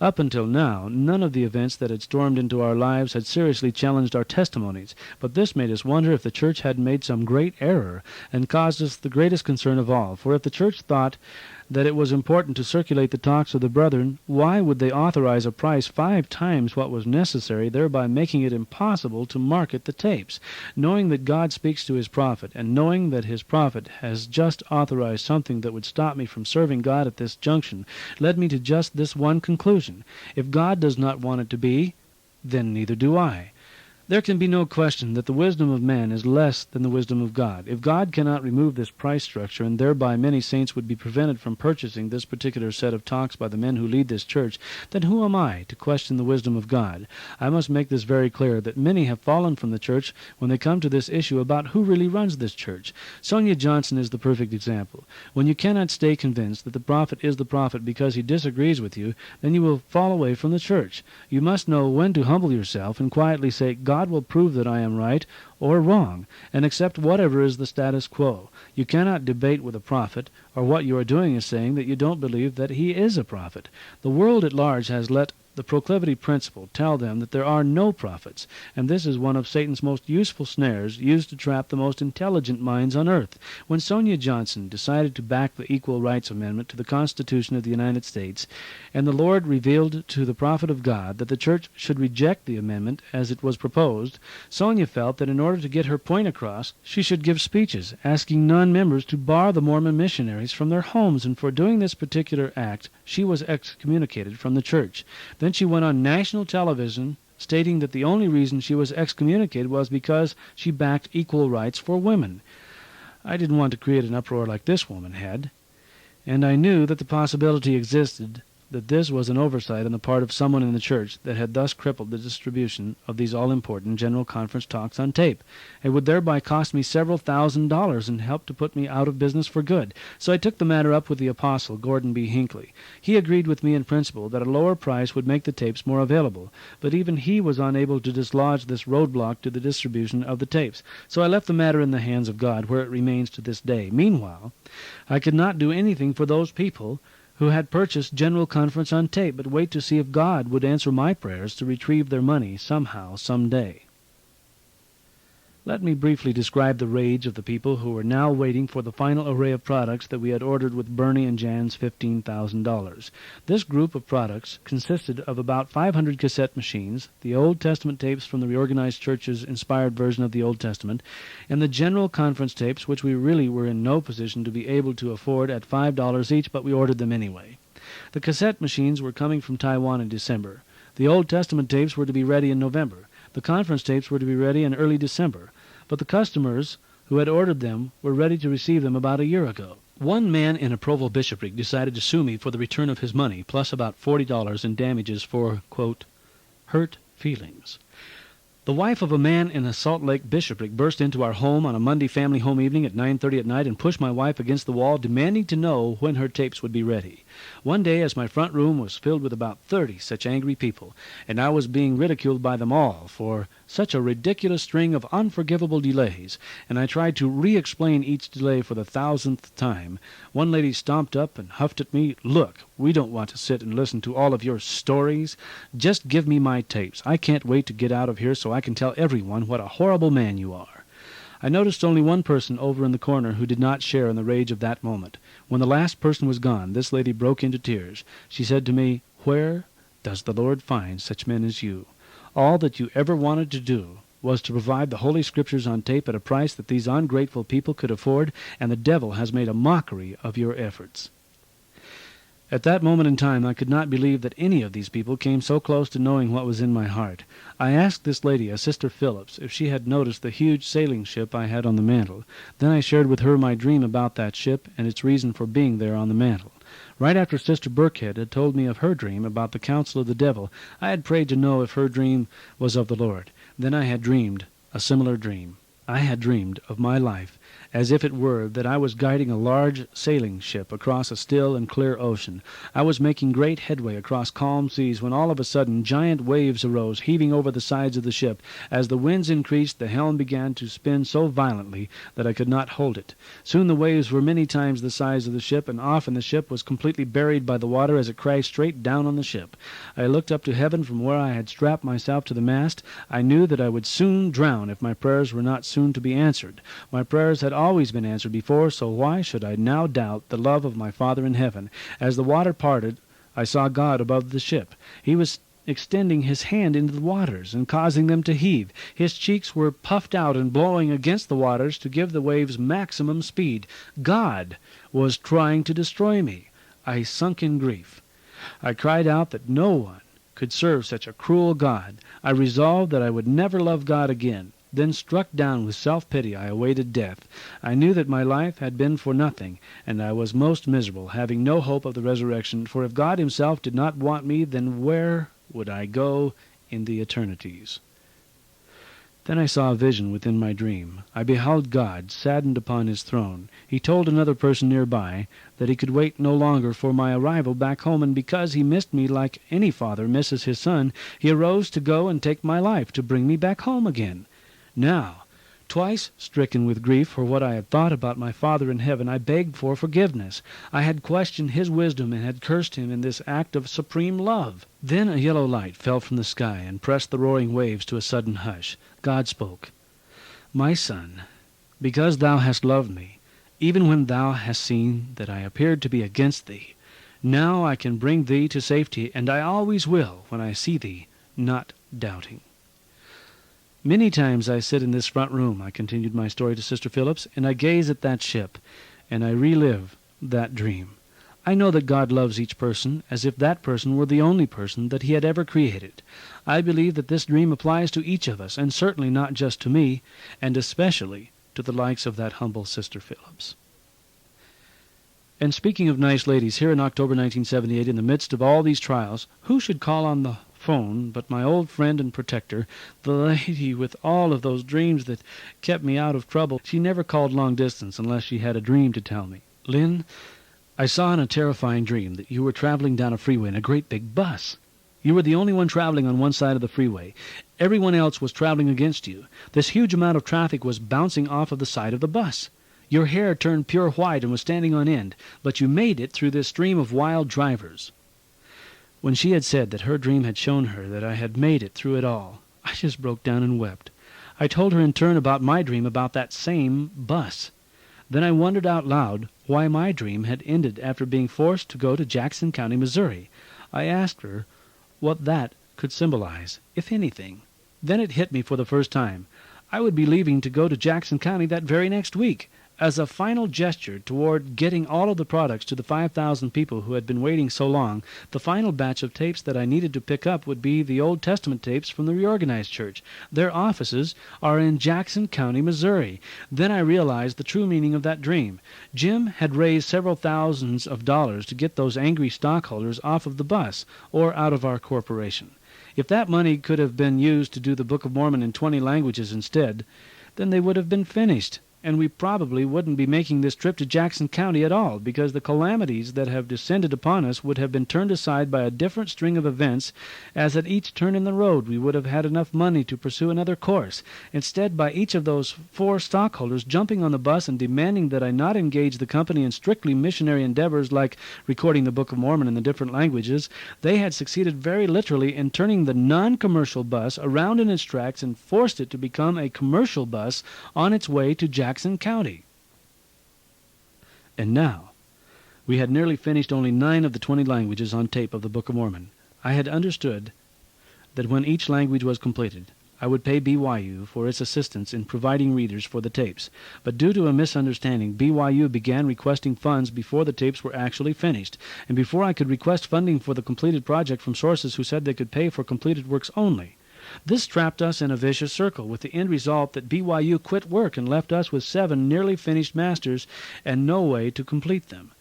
Up until now, none of the events that had stormed into our lives had seriously challenged our testimonies, but this made us wonder if the church had made some great error, and caused us the greatest concern of all. For if the church thought that it was important to circulate the talks of the brethren, why would they authorize a price 5 times what was necessary, thereby making it impossible to market the tapes? Knowing that God speaks to his prophet, and knowing that his prophet has just authorized something that would stop me from serving God at this junction, led me to just this one conclusion: if God does not want it to be, then neither do I. There can be no question that the wisdom of man is less than the wisdom of God. If God cannot remove this price structure, and thereby many saints would be prevented from purchasing this particular set of talks by the men who lead this church, then who am I to question the wisdom of God? I must make this very clear, that many have fallen from the church when they come to this issue about who really runs this church. Sonia Johnson is the perfect example. When you cannot stay convinced that the prophet is the prophet because he disagrees with you, then you will fall away from the church. You must know when to humble yourself and quietly say, God God will prove that I am right or wrong, and accept whatever is the status quo. You cannot debate with a prophet, or what you are doing is saying that you don't believe that he is a prophet. The world at large has let the proclivity principle tell them that there are no prophets, and this is one of Satan's most useful snares, used to trap the most intelligent minds on earth. When Sonia Johnson decided to back the Equal Rights Amendment to the Constitution of the United States, and the Lord revealed to the prophet of God that the church should reject the amendment as it was proposed, Sonia felt that in order to get her point across, she should give speeches, asking non-members to bar the Mormon missionaries from their homes, and for doing this particular act, she was excommunicated from the church. Then she went on national television stating that the only reason she was excommunicated was because she backed equal rights for women. I didn't want to create an uproar like this woman had, and I knew that the possibility existed that this was an oversight on the part of someone in the church that had thus crippled the distribution of these all-important General Conference talks on tape. It would thereby cost me several $1,000s and help to put me out of business for good. So I took the matter up with the apostle, Gordon B. Hinckley. He agreed with me in principle that a lower price would make the tapes more available, but even he was unable to dislodge this roadblock to the distribution of the tapes. So I left the matter in the hands of God, where it remains to this day. Meanwhile, I could not do anything for those people who had purchased General Conference on tape, but wait to see if God would answer my prayers to retrieve their money somehow, some day. Let me briefly describe the rage of the people who were now waiting for the final array of products that we had ordered with Bernie and Jan's $15,000. This group of products consisted of about 500 cassette machines, the Old Testament tapes from the Reorganized Church's inspired version of the Old Testament, and the General Conference tapes, which we really were in no position to be able to afford at $5 each, but we ordered them anyway. The cassette machines were coming from Taiwan in December. The Old Testament tapes were to be ready in November. The conference tapes were to be ready in early December. But the customers who had ordered them were ready to receive them about a year ago. One man in a Provo bishopric decided to sue me for the return of his money, plus about $40 in damages for, quote, hurt feelings. The wife of a man in a Salt Lake bishopric burst into our home on a Monday family home evening at 9:30 at night and pushed my wife against the wall, demanding to know when her tapes would be ready. One day, as my front room was filled with about 30 such angry people, and I was being ridiculed by them all for such a ridiculous string of unforgivable delays, and I tried to re-explain each delay for the 1,000th time, one lady stomped up and huffed at me, "Look, we don't want to sit and listen to all of your stories. Just give me my tapes. I can't wait to get out of here so I can tell everyone what a horrible man you are." I noticed only one person over in the corner who did not share in the rage of that moment. When the last person was gone, this lady broke into tears. She said to me, "Where does the Lord find such men as you? All that you ever wanted to do was to provide the Holy Scriptures on tape at a price that these ungrateful people could afford, and the devil has made a mockery of your efforts." At that moment in time, I could not believe that any of these people came so close to knowing what was in my heart. I asked this lady, a Sister Phillips, if she had noticed the huge sailing ship I had on the mantel. Then I shared with her my dream about that ship and its reason for being there on the mantel. Right after Sister Burkhead had told me of her dream about the counsel of the devil, I had prayed to know if her dream was of the Lord. Then I had dreamed a similar dream. I had dreamed of my life as if it were that I was guiding a large sailing ship across a still and clear ocean. I was making great headway across calm seas when all of a sudden giant waves arose, heaving over the sides of the ship. As the winds increased, the helm began to spin so violently that I could not hold it. Soon the waves were many times the size of the ship, and often the ship was completely buried by the water as it crashed straight down on the ship. I looked up to heaven from where I had strapped myself to the mast. I knew that I would soon drown if my prayers were not soon to be answered. My prayers had always been answered before, so why should I now doubt the love of my Father in heaven? As the water parted, I saw God above the ship. He was extending his hand into the waters and causing them to heave. His cheeks were puffed out and blowing against the waters to give the waves maximum speed. God was trying to destroy me. I sunk in grief. I cried out that no one could serve such a cruel God. I resolved that I would never love God again. Then, struck down with self-pity, I awaited death. I knew that my life had been for nothing, and I was most miserable, having no hope of the resurrection, for if God himself did not want me, then where would I go in the eternities? Then I saw a vision within my dream. I beheld God, saddened upon his throne. He told another person nearby that he could wait no longer for my arrival back home, and because he missed me like any father misses his son, he arose to go and take my life, to bring me back home again. Now, twice stricken with grief for what I had thought about my Father in heaven, I begged for forgiveness. I had questioned his wisdom and had cursed him in this act of supreme love. Then a yellow light fell from the sky and pressed the roaring waves to a sudden hush. God spoke, "My son, because thou hast loved me, even when thou hast seen that I appeared to be against thee, now I can bring thee to safety, and I always will when I see thee, not doubting." Many times I sit in this front room, I continued my story to Sister Phillips, and I gaze at that ship, and I relive that dream. I know that God loves each person as if that person were the only person that he had ever created. I believe that this dream applies to each of us, and certainly not just to me, and especially to the likes of that humble Sister Phillips. And speaking of nice ladies, here in October 1978, in the midst of all these trials, who should call on the phone but my old friend and protector, the lady with all of those dreams that kept me out of trouble. She never called long distance unless she had a dream to tell me. "Lynn, I saw in a terrifying dream that you were traveling down a freeway in a great big bus. You were the only one traveling on one side of the freeway. Everyone else was traveling against you. This huge amount of traffic was bouncing off of the side of the bus. Your hair turned pure white and was standing on end, but you made it through this stream of wild drivers." When she had said that her dream had shown her that I had made it through it all, I just broke down and wept. I told her in turn about my dream about that same bus. Then I wondered out loud why my dream had ended after being forced to go to Jackson County, Missouri. I asked her what that could symbolize, if anything. Then it hit me for the first time. I would be leaving to go to Jackson County that very next week. As a final gesture toward getting all of the products to the 5,000 people who had been waiting so long, the final batch of tapes that I needed to pick up would be the Old Testament tapes from the Reorganized Church. Their offices are in Jackson County, Missouri. Then I realized the true meaning of that dream. Jim had raised several thousands of dollars to get those angry stockholders off of the bus, or out of our corporation. If that money could have been used to do the Book of Mormon in 20 languages instead, then they would have been finished. And we probably wouldn't be making this trip to Jackson County at all, because the calamities that have descended upon us would have been turned aside by a different string of events, as at each turn in the road we would have had enough money to pursue another course. Instead, by each of those 4 stockholders jumping on the bus and demanding that I not engage the company in strictly missionary endeavors like recording the Book of Mormon in the different languages, they had succeeded very literally in turning the non-commercial bus around in its tracks and forced it to become a commercial bus on its way to Jackson County. And now, we had nearly finished only 9 of the 20 languages on tape of the Book of Mormon. I had understood that when each language was completed, I would pay BYU for its assistance in providing readers for the tapes. But due to a misunderstanding, BYU began requesting funds before the tapes were actually finished, and before I could request funding for the completed project from sources who said they could pay for completed works only. This trapped us in a vicious circle, with the end result that BYU quit work and left us with 7 nearly finished masters and no way to complete them.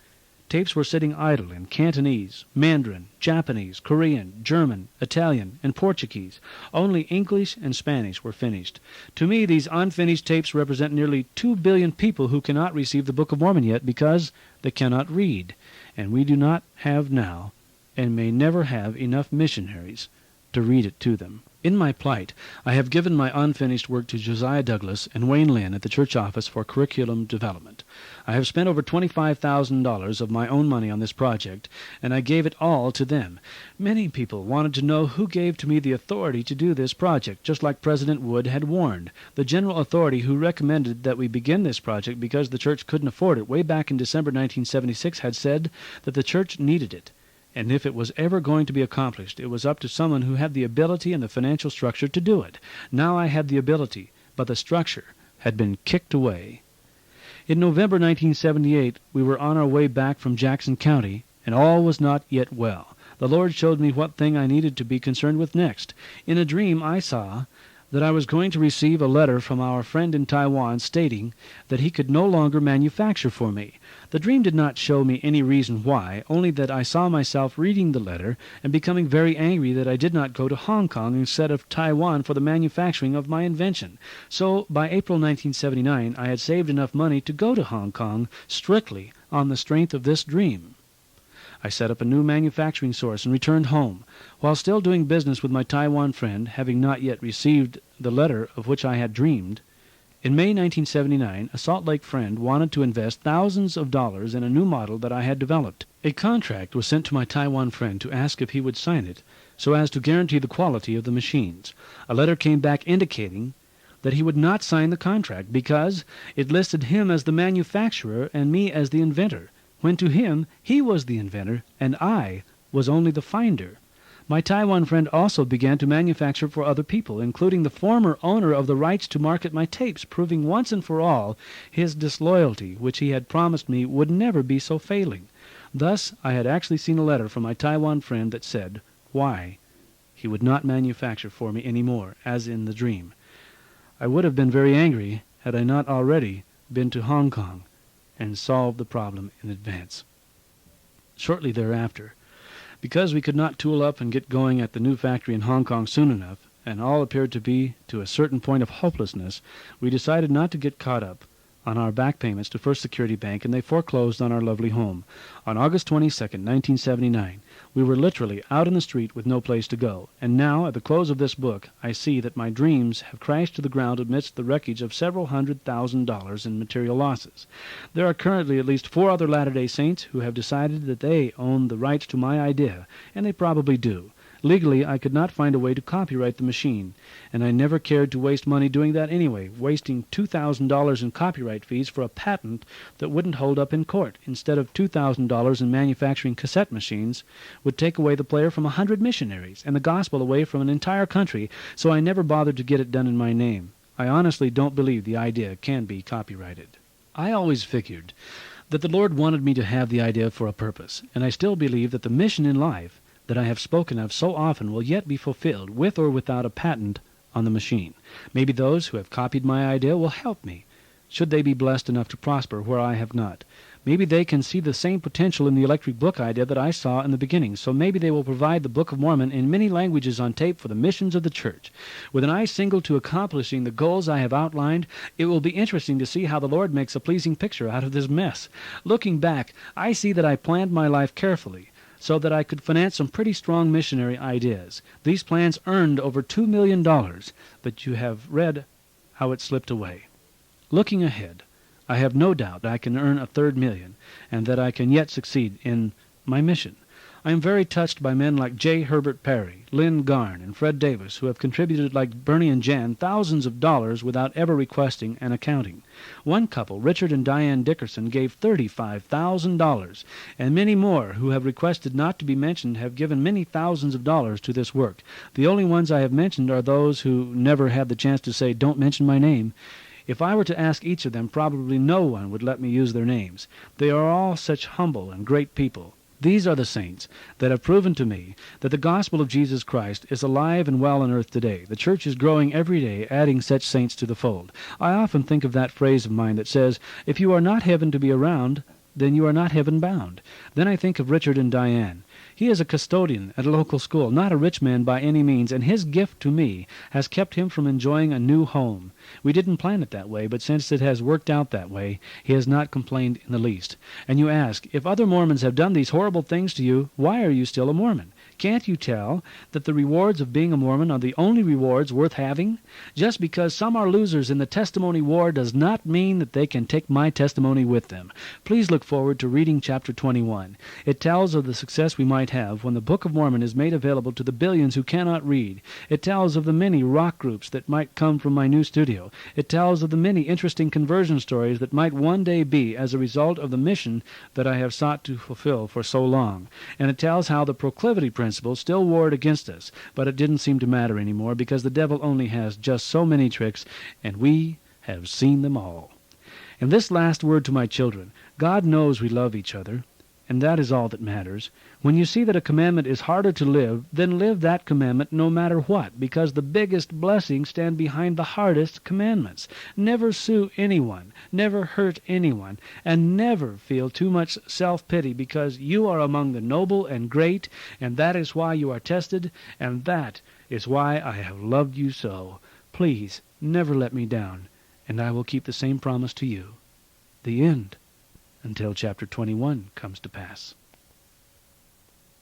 Tapes were sitting idle in Cantonese, Mandarin, Japanese, Korean, German, Italian, and Portuguese. Only English and Spanish were finished. To me, these unfinished tapes represent nearly 2 billion people who cannot receive the Book of Mormon yet because they cannot read, and we do not have now, and may never have, enough missionaries to read it to them. In my plight, I have given my unfinished work to Josiah Douglas and Wayne Lynn at the church office for curriculum development. I have spent over $25,000 of my own money on this project, and I gave it all to them. Many people wanted to know who gave to me the authority to do this project, just like President Wood had warned. The general authority who recommended that we begin this project because the church couldn't afford it way back in December 1976 had said that the church needed it. And if it was ever going to be accomplished, it was up to someone who had the ability and the financial structure to do it. Now I had the ability, but the structure had been kicked away. In November 1978, we were on our way back from Jackson County, and all was not yet well. The Lord showed me what thing I needed to be concerned with next. In a dream I saw that I was going to receive a letter from our friend in Taiwan stating that he could no longer manufacture for me. The dream did not show me any reason why, only that I saw myself reading the letter and becoming very angry that I did not go to Hong Kong instead of Taiwan for the manufacturing of my invention. So by April 1979 I had saved enough money to go to Hong Kong strictly on the strength of this dream. I set up a new manufacturing source and returned home. While still doing business with my Taiwan friend, having not yet received the letter of which I had dreamed, in May 1979, a Salt Lake friend wanted to invest thousands of dollars in a new model that I had developed. A contract was sent to my Taiwan friend to ask if he would sign it, so as to guarantee the quality of the machines. A letter came back indicating that he would not sign the contract because it listed him as the manufacturer and me as the inventor, when to him he was the inventor and I was only the finder. My Taiwan friend also began to manufacture for other people, including the former owner of the rights to market my tapes, proving once and for all his disloyalty, which he had promised me would never be so failing. Thus I had actually seen a letter from my Taiwan friend that said why he would not manufacture for me any more, as in the dream. I would have been very angry had I not already been to Hong Kong and solved the problem in advance. Shortly thereafter, because we could not tool up and get going at the new factory in Hong Kong soon enough, and all appeared to be to a certain point of hopelessness, we decided not to get caught up on our back payments to First Security Bank, and they foreclosed on our lovely home. On August 22nd, 1979, we were literally out in the street with no place to go, and now, at the close of this book, I see that my dreams have crashed to the ground amidst the wreckage of several $100,000 in material losses. There are currently at least 4 other Latter-day Saints who have decided that they own the rights to my idea, and they probably do. Legally, I could not find a way to copyright the machine, and I never cared to waste money doing that anyway, wasting $2,000 in copyright fees for a patent that wouldn't hold up in court, instead of $2,000 in manufacturing cassette machines would take away the player from 100 missionaries and the gospel away from an entire country, so I never bothered to get it done in my name. I honestly don't believe the idea can be copyrighted. I always figured that the Lord wanted me to have the idea for a purpose, and I still believe that the mission in life that I have spoken of so often will yet be fulfilled with or without a patent on the machine. Maybe those who have copied my idea will help me, should they be blessed enough to prosper where I have not. Maybe they can see the same potential in the electric book idea that I saw in the beginning, so maybe they will provide the Book of Mormon in many languages on tape for the missions of the church. With an eye single to accomplishing the goals I have outlined, it will be interesting to see how the Lord makes a pleasing picture out of this mess. Looking back, I see that I planned my life carefully, so that I could finance some pretty strong missionary ideas. These plans earned over $2 million, but you have read how it slipped away. Looking ahead, I have no doubt I can earn a third million, and that I can yet succeed in my mission. I am very touched by men like J. Herbert Perry, Lynn Garn, and Fred Davis, who have contributed like Bernie and Jan thousands of dollars without ever requesting an accounting. One couple, Richard and Diane Dickerson, gave $35,000, and many more who have requested not to be mentioned have given many thousands of dollars to this work. The only ones I have mentioned are those who never had the chance to say, "Don't mention my name." If I were to ask each of them, probably no one would let me use their names. They are all such humble and great people. These are the saints that have proven to me that the gospel of Jesus Christ is alive and well on earth today. The church is growing every day, adding such saints to the fold. I often think of that phrase of mine that says, "If you are not heaven to be around, then you are not heaven bound." Then I think of Richard and Diane. He is a custodian at a local school, not a rich man by any means, and his gift to me has kept him from enjoying a new home. We didn't plan it that way, but since it has worked out that way, he has not complained in the least. And you ask, if other Mormons have done these horrible things to you, why are you still a Mormon? Can't you tell that the rewards of being a Mormon are the only rewards worth having? Just because some are losers in the testimony war does not mean that they can take my testimony with them. Please look forward to reading chapter 21. It tells of the success we might have when the Book of Mormon is made available to the billions who cannot read. It tells of the many rock groups that might come from my new studio. It tells of the many interesting conversion stories that might one day be as a result of the mission that I have sought to fulfill for so long. And it tells how the proclivity principle still warred against us, but it didn't seem to matter anymore because the devil only has just so many tricks, and we have seen them all. And this last word to my children: God knows we love each other. and that is all that matters. When you see that a commandment is harder to live, then live that commandment no matter what, because the biggest blessings stand behind the hardest commandments. Never sue anyone, never hurt anyone, and never feel too much self-pity, because you are among the noble and great, and that is why you are tested, and that is why I have loved you so. Please, never let me down, and I will keep the same promise to you. The end, until chapter 21 comes to pass.